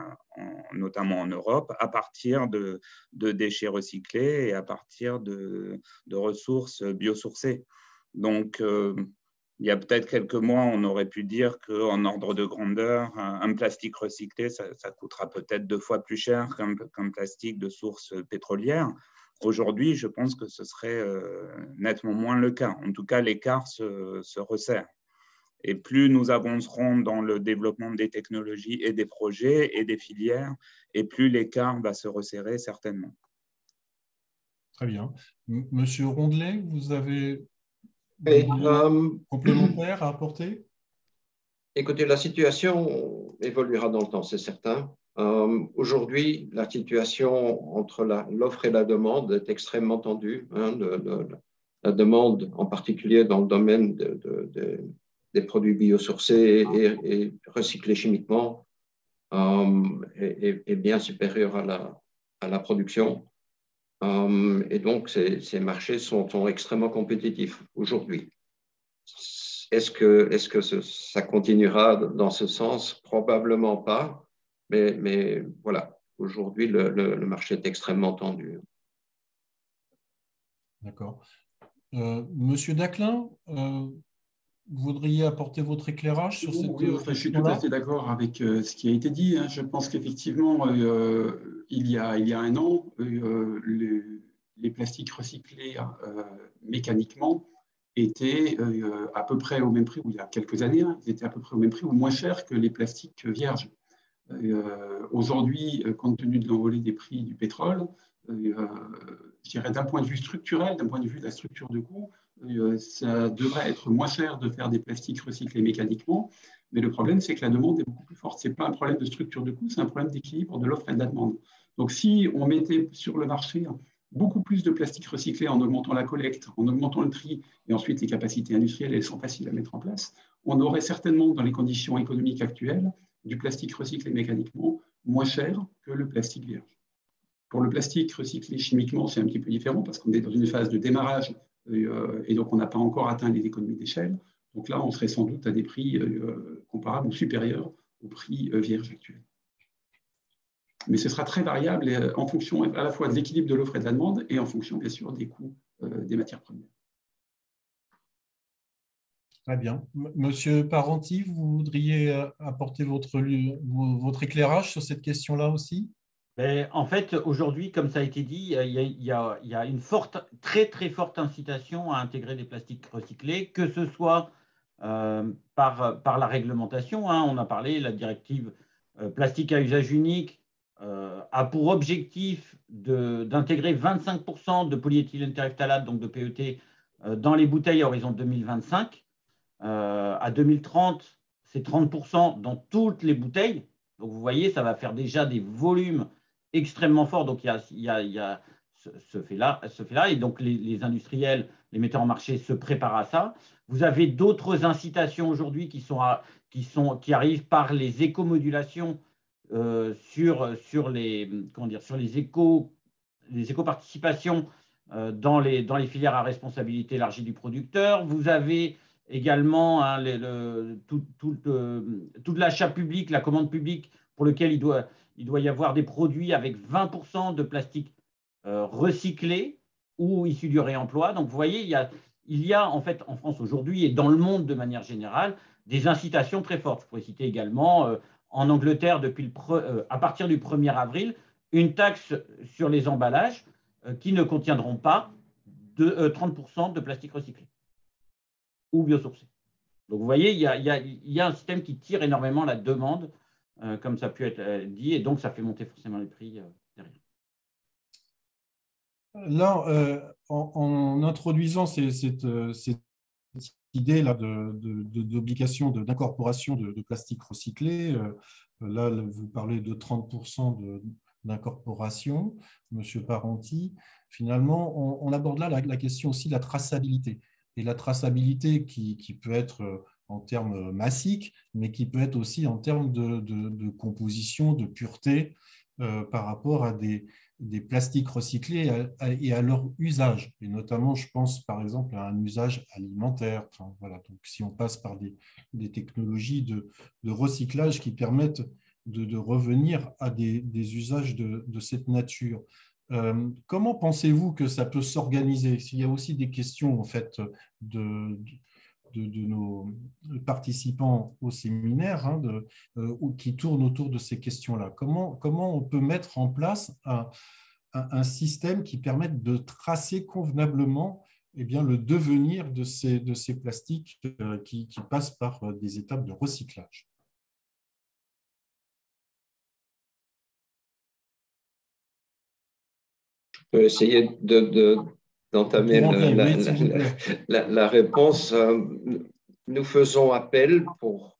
[SPEAKER 6] notamment en Europe, à partir de déchets recyclés et à partir de ressources biosourcées. Donc, il y a peut-être quelques mois, on aurait pu dire qu'en ordre de grandeur, un plastique recyclé, ça coûtera peut-être 2 fois plus cher qu'un plastique de source pétrolière. Aujourd'hui, je pense que ce serait nettement moins le cas. En tout cas, l'écart se resserre. Et plus nous avancerons dans le développement des technologies et des projets et des filières, et plus l'écart va se resserrer certainement.
[SPEAKER 2] Très bien. Monsieur Rondelet, vous avez des complémentaires à apporter?
[SPEAKER 4] Écoutez, la situation évoluera dans le temps, c'est certain. Aujourd'hui, la situation entre l'offre et la demande est extrêmement tendue. La demande, en particulier dans le domaine des produits biosourcés et recyclés chimiquement, est bien supérieure à la production. Et donc, ces marchés sont extrêmement compétitifs aujourd'hui. Est-ce que ça continuera dans ce sens? Probablement pas. Mais voilà, aujourd'hui, le marché est extrêmement tendu.
[SPEAKER 2] D'accord. Monsieur Daclin, vous voudriez apporter votre éclairage sur cette
[SPEAKER 3] question-là? Je suis tout à fait d'accord avec ce qui a été dit. Je pense qu'effectivement, il y a 1 an, les plastiques recyclés mécaniquement étaient à peu près au même prix, ou il y a quelques années, ils étaient à peu près au même prix ou moins cher que les plastiques vierges. Aujourd'hui, compte tenu de l'envolée des prix du pétrole, je dirais d'un point de vue structurel, d'un point de vue de la structure de coût, ça devrait être moins cher de faire des plastiques recyclés mécaniquement, mais le problème, c'est que la demande est beaucoup plus forte. Ce n'est pas un problème de structure de coût, c'est un problème d'équilibre de l'offre et de la demande. Donc, si on mettait sur le marché beaucoup plus de plastique recyclé en augmentant la collecte, en augmentant le tri, et ensuite les capacités industrielles, elles sont faciles à mettre en place, on aurait certainement, dans les conditions économiques actuelles, du plastique recyclé mécaniquement moins cher que le plastique vierge. Pour le plastique recyclé chimiquement, c'est un petit peu différent parce qu'on est dans une phase de démarrage et donc on n'a pas encore atteint les économies d'échelle. Donc là, on serait sans doute à des prix comparables ou supérieurs aux prix vierges actuels. Mais ce sera très variable en fonction à la fois de l'équilibre de l'offre et de la demande et en fonction, bien sûr, des coûts des matières premières.
[SPEAKER 2] Très bien. Monsieur Parenti, vous voudriez apporter votre éclairage sur cette question-là aussi?
[SPEAKER 7] En fait, aujourd'hui, comme ça a été dit, il y a une très très forte incitation à intégrer des plastiques recyclés, que ce soit par la réglementation. On a parlé, la directive plastique à usage unique a pour objectif d'intégrer 25% de polyéthylène terephthalate, donc de PET, dans les bouteilles à horizon 2025. À 2030, c'est 30% dans toutes les bouteilles. Donc, vous voyez, ça va faire déjà des volumes extrêmement forts. Donc, il y a ce fait-là. Et donc, les industriels, les metteurs en marché se préparent à ça. Vous avez d'autres incitations aujourd'hui qui arrivent par les éco-modulations sur les éco-participations dans les filières à responsabilité élargie du producteur. Vous avez également tout l'achat public, la commande publique, pour lequel il doit y avoir des produits avec 20% de plastique recyclé ou issu du réemploi. Donc, vous voyez, il y a en fait en France aujourd'hui et dans le monde de manière générale des incitations très fortes. Je pourrais citer également en Angleterre, à partir du 1er avril, une taxe sur les emballages qui ne contiendront pas de 30% de plastique recyclé ou biosourcé. Donc, vous voyez, il y a un système qui tire énormément la demande, comme ça a pu être dit, et donc ça fait monter forcément les prix derrière.
[SPEAKER 2] Là, en introduisant cette idée-là d'obligation d'incorporation de plastique recyclé, là, vous parlez de 30% d'incorporation, Monsieur Parenti. Finalement, on aborde là la question aussi de la traçabilité. Et la traçabilité qui peut être en termes massiques, mais qui peut être aussi en termes de composition, de pureté, par rapport à des plastiques recyclés et à leur usage. Et notamment, je pense par exemple à un usage alimentaire. Enfin, voilà. Donc, si on passe par des technologies de recyclage qui permettent de revenir à des usages de cette nature. Comment pensez-vous que ça peut s'organiser? S'il y a aussi des questions en fait de nos participants au séminaire qui tournent autour de ces questions-là. Comment on peut mettre en place un système qui permette de tracer convenablement le devenir de ces plastiques qui passent par des étapes de recyclage?
[SPEAKER 4] Je peux essayer d'entamer la réponse. Nous faisons appel pour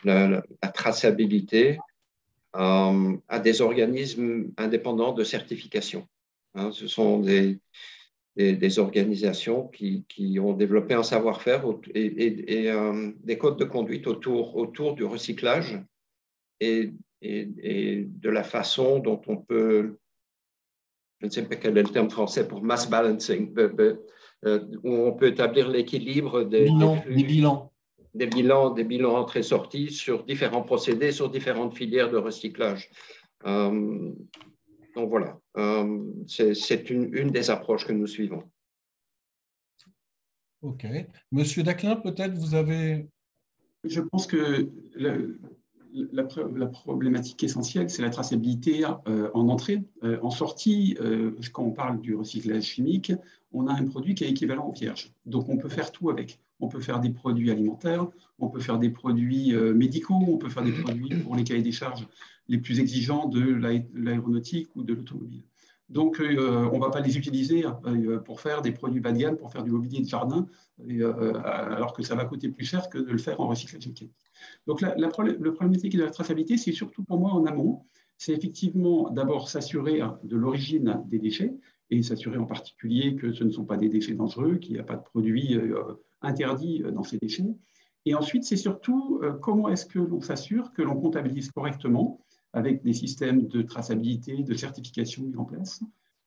[SPEAKER 4] la traçabilité à des organismes indépendants de certification. Ce sont des organisations qui ont développé un savoir-faire et des codes de conduite autour du recyclage et de la façon dont on peut, je ne sais pas quel est le terme français pour mass balancing, où on peut établir l'équilibre des bilans entrées-sorties sur différents procédés, sur différentes filières de recyclage. Donc voilà, c'est une des approches que nous suivons.
[SPEAKER 2] OK. Monsieur Daclin, peut-être vous avez…
[SPEAKER 3] Je pense que la problématique essentielle, c'est la traçabilité en entrée. En sortie, quand on parle du recyclage chimique, on a un produit qui est équivalent au vierge. Donc, on peut faire tout avec. On peut faire des produits alimentaires, on peut faire des produits médicaux, on peut faire des produits pour les cahiers des charges les plus exigeants de l'aéronautique ou de l'automobile. Donc, on ne va pas les utiliser pour faire des produits bas de gamme, pour faire du mobilier de jardin, alors que ça va coûter plus cher que de le faire en recyclage mécanique. Donc, le problématique de la traçabilité, c'est surtout pour moi en amont. C'est effectivement d'abord s'assurer de l'origine des déchets et s'assurer en particulier que ce ne sont pas des déchets dangereux, qu'il n'y a pas de produits interdits dans ces déchets. Et ensuite, c'est surtout comment est-ce que l'on s'assure que l'on comptabilise correctement avec des systèmes de traçabilité, de certification mis en place,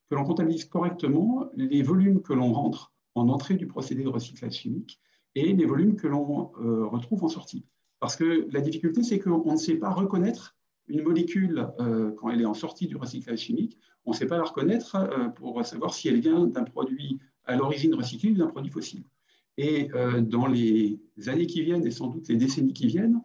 [SPEAKER 3] que l'on comptabilise correctement les volumes que l'on rentre en entrée du procédé de recyclage chimique et les volumes que l'on retrouve en sortie. Parce que la difficulté, c'est qu'on ne sait pas reconnaître une molécule quand elle est en sortie du recyclage chimique. On ne sait pas la reconnaître pour savoir si elle vient d'un produit à l'origine recyclé ou d'un produit fossile. Et dans les années qui viennent et sans doute les décennies qui viennent,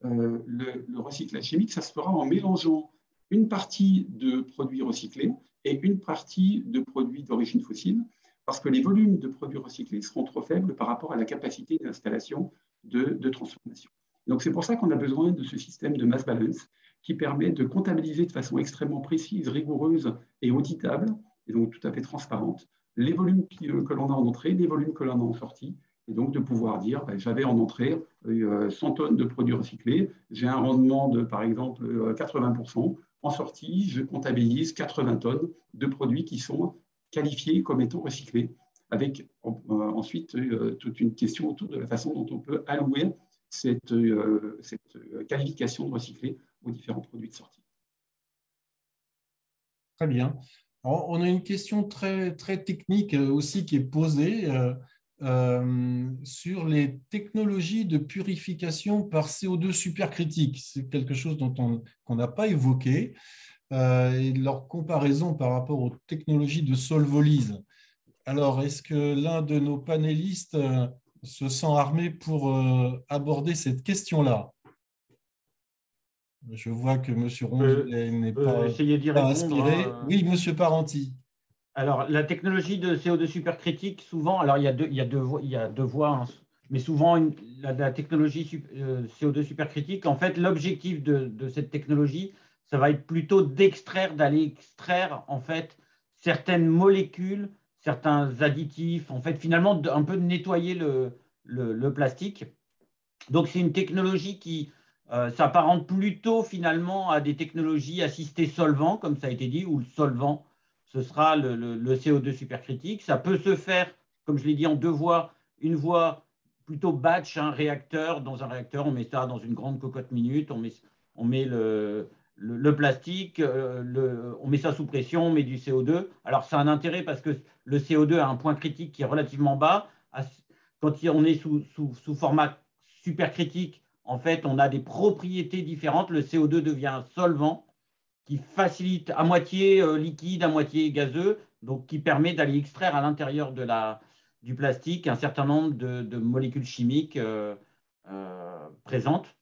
[SPEAKER 3] le recyclage chimique, ça se fera en mélangeant une partie de produits recyclés et une partie de produits d'origine fossile, parce que les volumes de produits recyclés seront trop faibles par rapport à la capacité d'installation de transformation. Donc c'est pour ça qu'on a besoin de ce système de mass balance qui permet de comptabiliser de façon extrêmement précise, rigoureuse et auditable, et donc tout à fait transparente, les volumes que l'on a en entrée, les volumes que l'on a en sortie, et donc de pouvoir dire, j'avais en entrée 100 tonnes de produits recyclés, j'ai un rendement de, par exemple, 80%, en sortie, je comptabilise 80 tonnes de produits qui sont qualifiés comme étant recyclés, avec ensuite toute une question autour de la façon dont on peut allouer cette qualification de recyclé aux différents produits de sortie.
[SPEAKER 2] Très bien. Alors, on a une question très, très technique aussi qui est posée sur les technologies de purification par CO2 supercritique. C'est quelque chose qu'on n'a pas évoqué. Et leur comparaison par rapport aux technologies de solvolyse. Alors, est-ce que l'un de nos panélistes se sent armé pour aborder cette question-là? Je vois que M. Rondelet n'est pas inspiré. Oui, M. Parenti.
[SPEAKER 7] Alors, la technologie de CO2 supercritique, souvent, alors il y a deux voies, hein, mais souvent, la technologie CO2 supercritique, en fait, l'objectif de cette technologie, ça va être plutôt d'aller extraire, en fait, certaines molécules, certains additifs, en fait, finalement, un peu de nettoyer le plastique. Donc, c'est une technologie qui s'apparente plutôt finalement à des technologies assistées solvants, comme ça a été dit, où le solvant, ce sera le CO2 supercritique. Ça peut se faire, comme je l'ai dit, en deux voies. Une voie plutôt batch, un réacteur. Dans un réacteur, on met ça dans une grande cocotte minute, on met le plastique, on met ça sous pression, on met du CO2. Alors, ça a un intérêt parce que le CO2 a un point critique qui est relativement bas. Quand on est sous format supercritique, en fait, on a des propriétés différentes. Le CO2 devient un solvant qui facilite à moitié liquide, à moitié gazeux, donc qui permet d'aller extraire à l'intérieur du plastique un certain nombre de molécules chimiques présentes.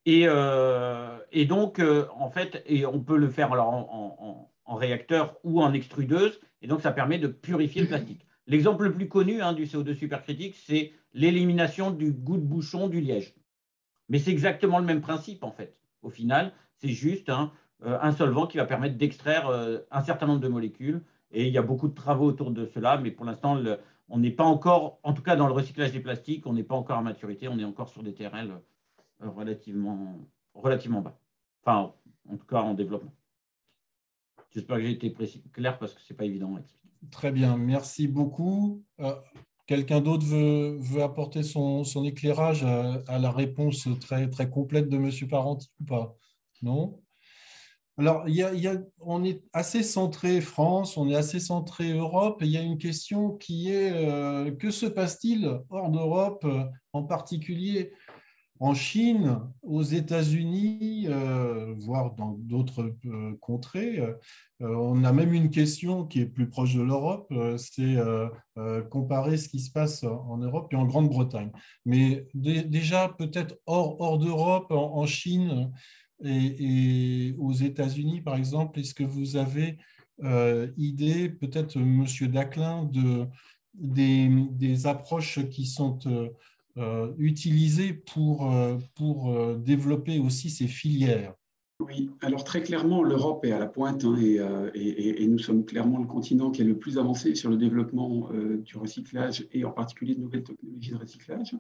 [SPEAKER 7] Et donc, en fait, on peut le faire alors en réacteur ou en extrudeuse, et donc ça permet de purifier le plastique. L'exemple le plus connu du CO2 supercritique, c'est l'élimination du goût de bouchon du liège. Mais c'est exactement le même principe, en fait. Au final, c'est juste un solvant qui va permettre d'extraire un certain nombre de molécules. Et il y a beaucoup de travaux autour de cela, mais pour l'instant, on n'est pas encore, en tout cas dans le recyclage des plastiques, on n'est pas encore à maturité, on est encore sur des TRL relativement bas. Enfin, en tout cas, en développement. J'espère que j'ai été clair parce que ce n'est pas évident à expliquer.
[SPEAKER 2] Très bien, merci beaucoup. Quelqu'un d'autre veut apporter son éclairage à la réponse très, très complète de M. Parenti ou pas? Non? Alors, on est assez centré France, on est assez centré Europe, et il y a une question qui est que se passe-t-il hors d'Europe, en particulier en Chine, aux États-Unis, voire dans d'autres contrées? On a même une question qui est plus proche de l'Europe, c'est comparer ce qui se passe en Europe et en Grande-Bretagne. Mais déjà, peut-être hors d'Europe, en Chine et aux États-Unis, par exemple, est-ce que vous avez idée, peut-être, Monsieur Daclin, des approches qui sont utilisées pour développer aussi ces filières?
[SPEAKER 3] Oui, alors très clairement, l'Europe est à la pointe et nous sommes clairement le continent qui est le plus avancé sur le développement du recyclage et en particulier de nouvelles technologies de recyclage.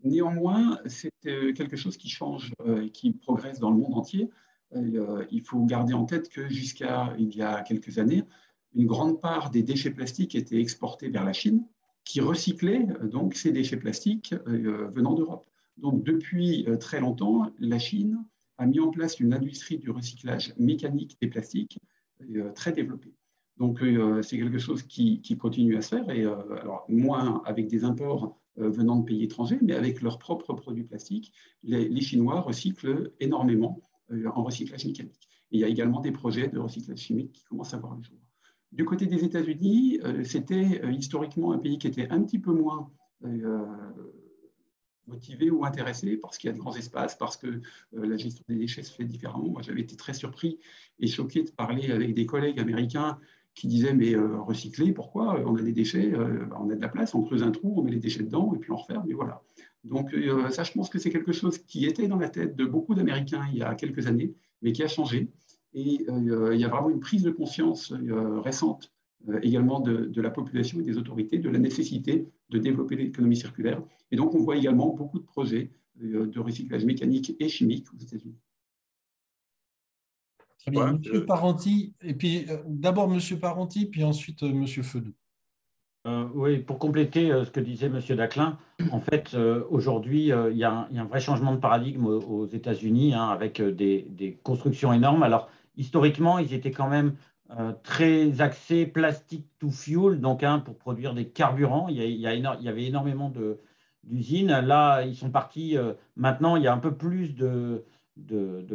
[SPEAKER 3] Néanmoins, c'est quelque chose qui change et qui progresse dans le monde entier. Il faut garder en tête que jusqu'à il y a quelques années, une grande part des déchets plastiques étaient exportés vers la Chine, qui recyclait donc ces déchets plastiques venant d'Europe. Donc depuis très longtemps, la Chine a mis en place une industrie du recyclage mécanique des plastiques très développée. Donc c'est quelque chose qui continue à se faire, et alors moins avec des imports venant de pays étrangers, mais avec leurs propres produits plastiques. Les Chinois recyclent énormément en recyclage mécanique. Et il y a également des projets de recyclage chimique qui commencent à voir le jour. Du côté des États-Unis, c'était historiquement un pays qui était un petit peu moins motivé ou intéressé parce qu'il y a de grands espaces, parce que la gestion des déchets se fait différemment. Moi, j'avais été très surpris et choqué de parler avec des collègues américains qui disaient « mais recycler, pourquoi? On a des déchets, on a de la place, on creuse un trou, on met les déchets dedans et puis on referme, et voilà. » Donc ça, je pense que c'est quelque chose qui était dans la tête de beaucoup d'Américains il y a quelques années, mais qui a changé. Et il y a vraiment une prise de conscience récente également de la population et des autorités de la nécessité de développer l'économie circulaire. Et donc, on voit également beaucoup de projets de recyclage mécanique et chimique aux États-Unis.
[SPEAKER 2] Très bien. Monsieur Parenti, et puis d'abord Monsieur Parenti, puis ensuite Monsieur Feudou.
[SPEAKER 7] Oui, pour compléter ce que disait Monsieur Daclin, en fait, aujourd'hui, il y a un vrai changement de paradigme aux États-Unis avec des constructions énormes. Alors, historiquement, ils étaient quand même très axés plastic to fuel, donc pour produire des carburants. Il y avait énormément d'usines. Là, ils sont partis. Maintenant, il y a un peu plus de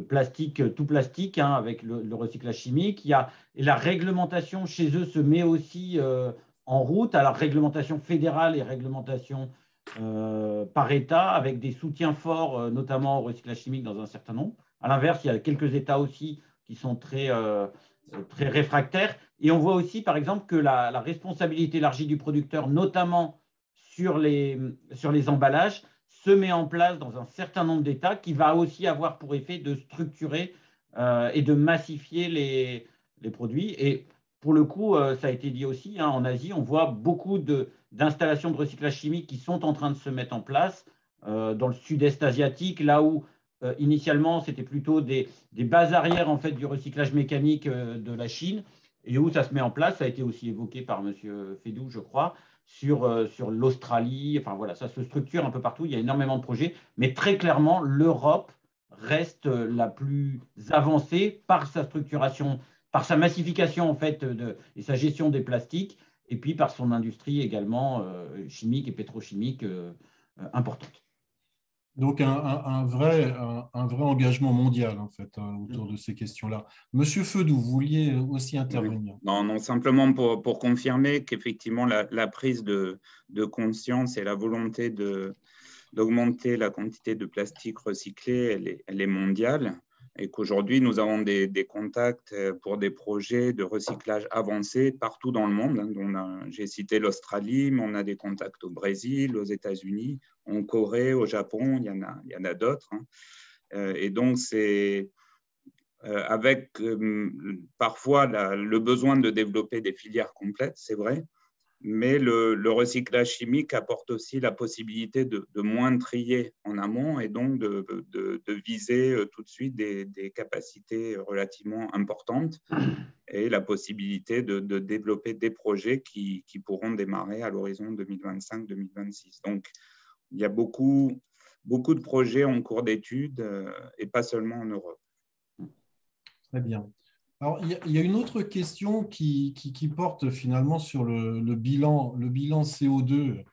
[SPEAKER 7] plastique, tout plastique, avec le recyclage chimique. Et la réglementation chez eux se met aussi en route. Alors, réglementation fédérale et réglementation par État, avec des soutiens forts, notamment au recyclage chimique dans un certain nombre. À l'inverse, il y a quelques États aussi qui sont très réfractaires. Et on voit aussi, par exemple, que la responsabilité élargie du producteur, notamment sur les emballages, se met en place dans un certain nombre d'États, qui va aussi avoir pour effet de structurer et de massifier les produits. Et pour le coup, ça a été dit aussi, hein, en Asie, on voit beaucoup d'installations de recyclage chimique qui sont en train de se mettre en place dans le sud-est asiatique, là où initialement c'était plutôt des bases arrières en fait, du recyclage mécanique de la Chine, et où ça se met en place. Ça a été aussi évoqué par M. Fédou, je crois, sur l'Australie. Enfin voilà, ça se structure un peu partout. Il y a énormément de projets, mais très clairement, l'Europe reste la plus avancée par sa structuration, par sa massification en fait et sa gestion des plastiques, et puis par son industrie également chimique et pétrochimique importante.
[SPEAKER 2] Donc un vrai engagement mondial en fait autour de ces questions-là. Monsieur Feudou, vous vouliez aussi intervenir?
[SPEAKER 6] Non, simplement pour confirmer qu'effectivement la prise de conscience et la volonté d'augmenter la quantité de plastique recyclé, elle est mondiale, et qu'aujourd'hui, nous avons des contacts pour des projets de recyclage avancés partout dans le monde. J'ai cité l'Australie, mais on a des contacts au Brésil, aux États-Unis, en Corée, au Japon, il y en a d'autres. Et donc, c'est avec parfois le besoin de développer des filières complètes, c'est vrai, mais le recyclage chimique apporte aussi la possibilité de moins trier en amont, et donc de viser tout de suite des capacités relativement importantes, et la possibilité de développer des projets qui pourront démarrer à l'horizon 2025-2026. Donc, il y a beaucoup de projets en cours d'études, et pas seulement en Europe.
[SPEAKER 2] Très bien. Alors, il y a une autre question qui porte finalement sur le bilan CO2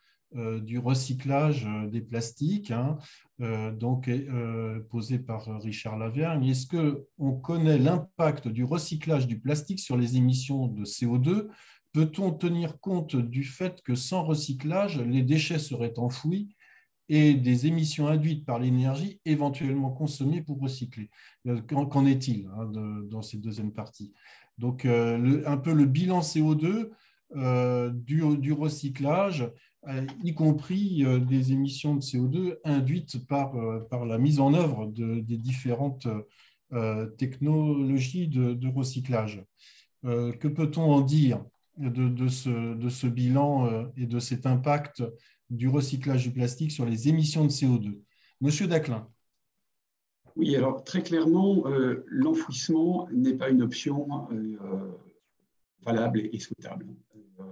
[SPEAKER 2] du recyclage des plastiques, hein, posé par Richard Lavergne. Est-ce qu'on connaît l'impact du recyclage du plastique sur les émissions de CO2? Peut-on tenir compte du fait que sans recyclage, les déchets seraient enfouis et des émissions induites par l'énergie éventuellement consommées pour recycler? Qu'en est-il dans cette deuxième partie? Donc, un peu le bilan CO2 du recyclage, y compris des émissions de CO2 induites par la mise en œuvre des différentes technologies de recyclage. Que peut-on en dire de ce bilan et de cet impact du recyclage du plastique sur les émissions de CO2? Monsieur Daclin.
[SPEAKER 3] Oui, alors très clairement, l'enfouissement n'est pas une option valable et souhaitable.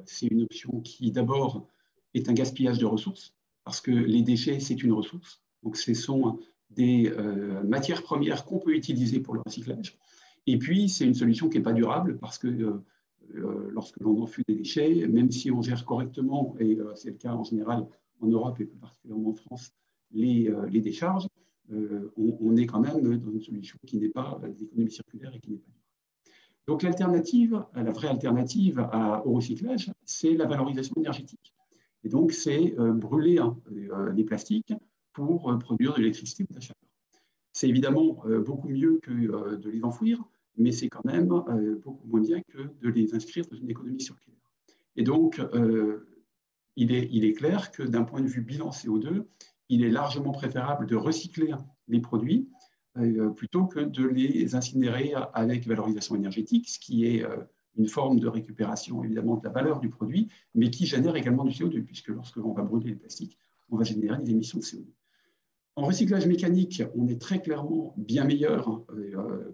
[SPEAKER 3] C'est une option qui, d'abord, est un gaspillage de ressources, parce que les déchets, c'est une ressource. Donc, ce sont des matières premières qu'on peut utiliser pour le recyclage. Et puis, c'est une solution qui n'est pas durable, parce que lorsque l'on enfouit des déchets, même si on gère correctement, et c'est le cas en général en Europe et plus particulièrement en France, les décharges, on est quand même dans une solution qui n'est pas d'économie circulaire et qui n'est pas durable. Donc l'alternative, la vraie alternative au recyclage, c'est la valorisation énergétique. Et donc c'est brûler les plastiques pour produire de l'électricité ou de la chaleur. C'est évidemment beaucoup mieux que de les enfouir, mais c'est quand même beaucoup moins bien que de les inscrire dans une économie circulaire. Et donc, il est clair que d'un point de vue bilan CO2, il est largement préférable de recycler les produits plutôt que de les incinérer avec valorisation énergétique, ce qui est une forme de récupération évidemment de la valeur du produit, mais qui génère également du CO2, puisque lorsque l'on va brûler les plastiques, on va générer des émissions de CO2. En recyclage mécanique, on est très clairement bien meilleur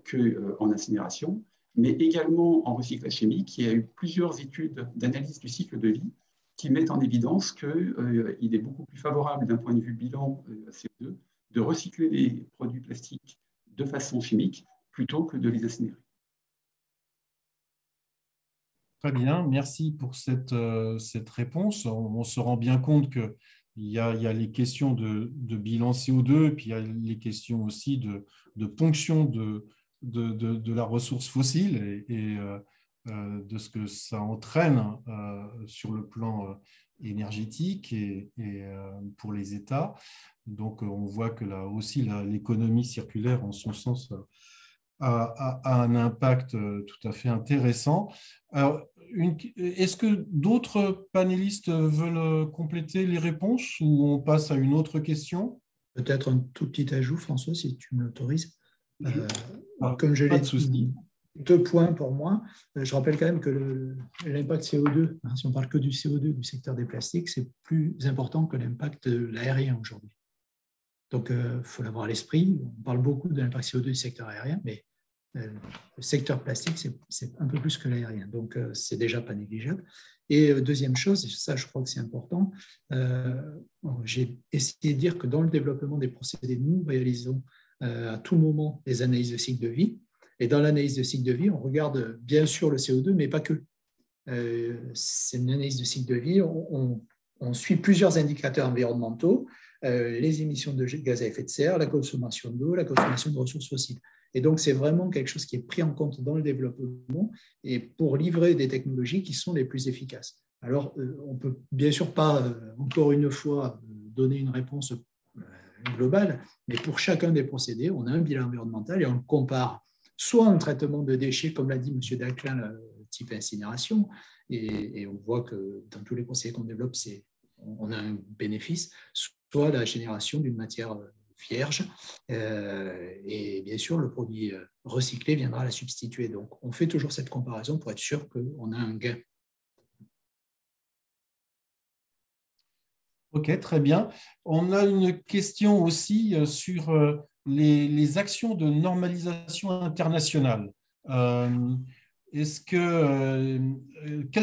[SPEAKER 3] qu'en incinération, mais également en recyclage chimique. Il y a eu plusieurs études d'analyse du cycle de vie qui mettent en évidence qu'il est beaucoup plus favorable d'un point de vue bilan CO2 de recycler les produits plastiques de façon chimique plutôt que de les incinérer.
[SPEAKER 2] Très bien, merci pour cette réponse. On se rend bien compte qu'il y a les questions de bilan CO2, puis il y a les questions aussi de ponction de la ressource fossile et de ce que ça entraîne sur le plan énergétique et pour les États. Donc, on voit que là aussi, l'économie circulaire, en son sens, a un impact tout à fait intéressant. Alors, est-ce que d'autres panélistes veulent compléter les réponses ou on passe à une autre question?
[SPEAKER 5] Peut-être un tout petit ajout, François, si tu me l'autorises. Comme je l'ai dit, 2 points pour moi. Je rappelle quand même que l'impact CO2, si on parle que du CO2 du secteur des plastiques, c'est plus important que l'impact de l'aérien aujourd'hui. Donc, il faut l'avoir à l'esprit. On parle beaucoup de l'impact CO2 du secteur aérien, mais le secteur plastique, c'est un peu plus que l'aérien. Donc, c'est déjà pas négligeable. Et deuxième chose, et ça, je crois que c'est important, j'ai essayé de dire que dans le développement des procédés, nous réalisons à tout moment des analyses de cycle de vie. Et dans l'analyse de cycle de vie, on regarde bien sûr le CO2, mais pas que. C'est une analyse de cycle de vie. On suit plusieurs indicateurs environnementaux, les émissions de gaz à effet de serre, la consommation d'eau, la consommation de ressources fossiles. Et donc, c'est vraiment quelque chose qui est pris en compte dans le développement et pour livrer des technologies qui sont les plus efficaces. Alors, on ne peut bien sûr pas, encore une fois, donner une réponse globale, mais pour chacun des procédés, on a un bilan environnemental et on le compare soit un traitement de déchets, comme l'a dit M. Daclin, type incinération, et on voit que dans tous les procédés qu'on développe, on a un bénéfice, soit la génération d'une matière vierge, et bien sûr, le produit recyclé viendra la substituer. Donc, on fait toujours cette comparaison pour être sûr qu'on a un gain.
[SPEAKER 2] Ok, très bien. On a une question aussi sur les actions de normalisation internationale. Quelles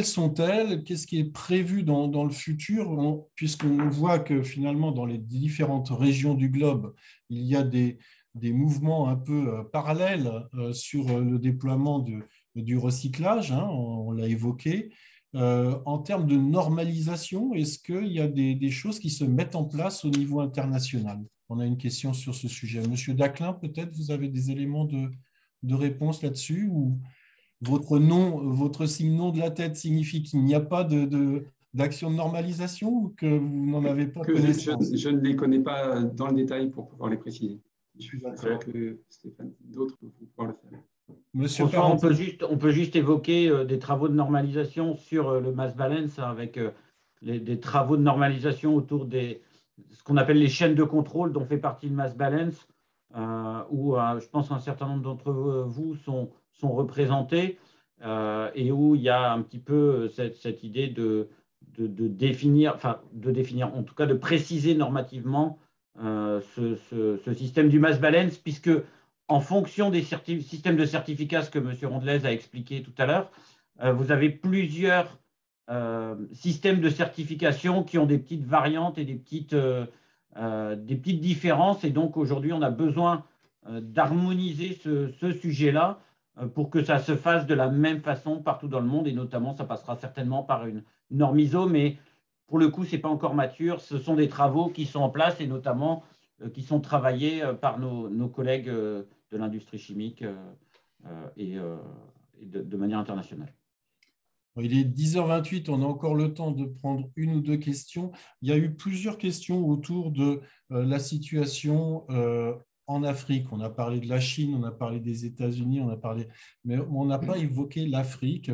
[SPEAKER 2] sont-elles? Qu'est-ce qui est prévu dans le futur? Puisqu'on voit que finalement, dans les différentes régions du globe, il y a des mouvements un peu parallèles sur le déploiement du recyclage, hein, on l'a évoqué. En termes de normalisation, est-ce qu'il y a des choses qui se mettent en place au niveau international? On a une question sur ce sujet. Monsieur Daclin, peut-être vous avez des éléments de réponse là-dessus, ou votre signe non de la tête signifie qu'il n'y a pas d'action de normalisation, ou que vous n'en avez pas connaissance?
[SPEAKER 3] Je ne les connais pas dans le détail pour pouvoir les préciser. Je suis d'accord que Stéphane, d'autres vont pouvoir le faire.
[SPEAKER 2] Monsieur
[SPEAKER 7] François, on peut juste évoquer des travaux de normalisation sur le mass balance avec des travaux de normalisation autour ce qu'on appelle les chaînes de contrôle dont fait partie le mass balance, où je pense qu'un certain nombre d'entre vous sont représentés et où il y a un petit peu cette idée de définir, en tout cas de préciser normativement ce système du mass balance, puisque en fonction des systèmes de certificats que M. Rondelez a expliqué tout à l'heure, vous avez plusieurs systèmes de certification qui ont des petites variantes et des petites différences. Et donc, aujourd'hui, on a besoin d'harmoniser ce sujet-là pour que ça se fasse de la même façon partout dans le monde. Et notamment, ça passera certainement par une norme ISO, mais pour le coup, ce n'est pas encore mature. Ce sont des travaux qui sont en place et notamment qui sont travaillés par nos collègues de l'industrie chimique et de manière internationale.
[SPEAKER 2] Il est 10h28, on a encore le temps de prendre une ou deux questions. Il y a eu plusieurs questions autour de la situation en Afrique. On a parlé de la Chine, on a parlé des États-Unis, mais on n'a pas évoqué l'Afrique.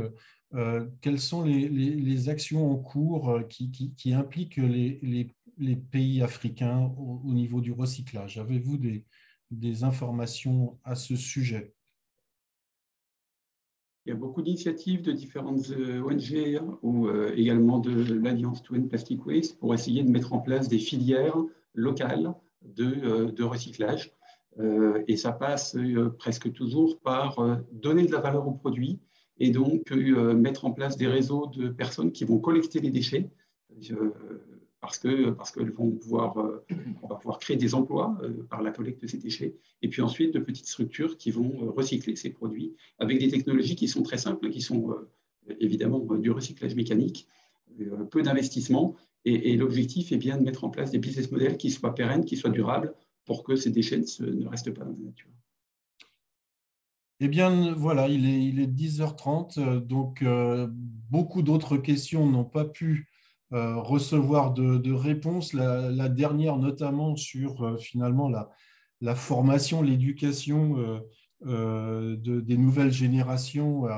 [SPEAKER 2] Quelles sont les actions en cours qui impliquent les pays africains au niveau du recyclage? Avez-vous des informations à ce sujet?
[SPEAKER 3] Il y a beaucoup d'initiatives de différentes ONG ou également de l'Alliance to End Plastic Waste pour essayer de mettre en place des filières locales de recyclage. Et ça passe presque toujours par donner de la valeur aux produits et donc mettre en place des réseaux de personnes qui vont collecter les déchets parce qu'elles vont on va pouvoir créer des emplois par la collecte de ces déchets, et puis ensuite de petites structures qui vont recycler ces produits avec des technologies qui sont très simples, qui sont évidemment du recyclage mécanique, peu d'investissement, et l'objectif est bien de mettre en place des business models qui soient pérennes, qui soient durables, pour que ces déchets ne restent pas dans la nature.
[SPEAKER 2] Eh bien, voilà, il est 10h30, donc beaucoup d'autres questions n'ont pas pu recevoir de réponses. La dernière, notamment sur finalement la formation, l'éducation des nouvelles générations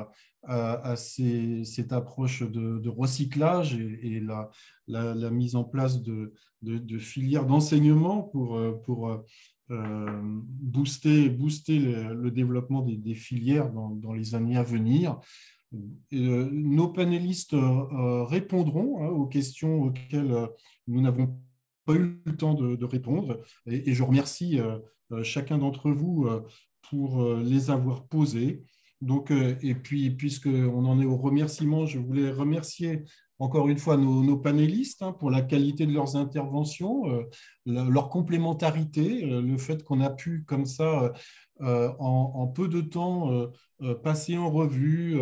[SPEAKER 2] à cette approche de recyclage et la mise en place de filières d'enseignement pour booster le développement des filières dans les années à venir. Nos panélistes répondront aux questions auxquelles nous n'avons pas eu le temps de répondre. Et je remercie chacun d'entre vous pour les avoir posées. Donc, et puis, puisqu'on en est au remerciement, je voulais remercier encore une fois nos panélistes pour la qualité de leurs interventions, leur complémentarité, le fait qu'on a pu comme ça, en peu de temps, passer en revue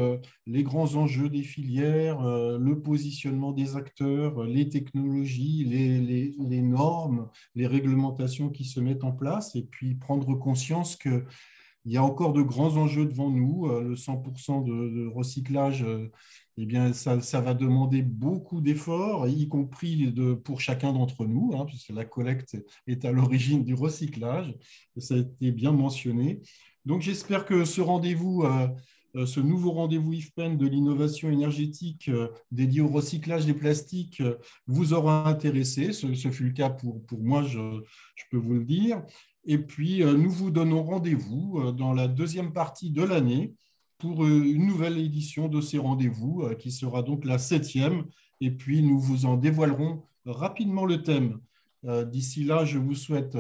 [SPEAKER 2] les grands enjeux des filières, le positionnement des acteurs, les technologies, les normes, les réglementations qui se mettent en place, et puis prendre conscience que il y a encore de grands enjeux devant nous. Le 100% de recyclage, eh bien, ça va demander beaucoup d'efforts, y compris pour chacun d'entre nous, puisque la collecte est à l'origine du recyclage. Ça a été bien mentionné. Donc, j'espère que ce rendez-vous, ce nouveau rendez-vous IFPEN de l'innovation énergétique dédié au recyclage des plastiques vous aura intéressé. Ce fut le cas pour moi, je peux vous le dire. Et puis, nous vous donnons rendez-vous dans la deuxième partie de l'année pour une nouvelle édition de ces rendez-vous, qui sera donc la 7e. Et puis, nous vous en dévoilerons rapidement le thème. D'ici là, je vous souhaite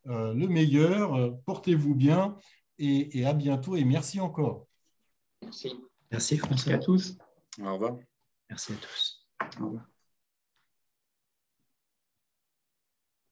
[SPEAKER 2] le meilleur. Portez-vous bien et à bientôt. Et merci encore.
[SPEAKER 3] Merci.
[SPEAKER 5] Merci François.
[SPEAKER 3] Merci à tous.
[SPEAKER 6] Au revoir.
[SPEAKER 5] Merci à tous.
[SPEAKER 3] Au revoir.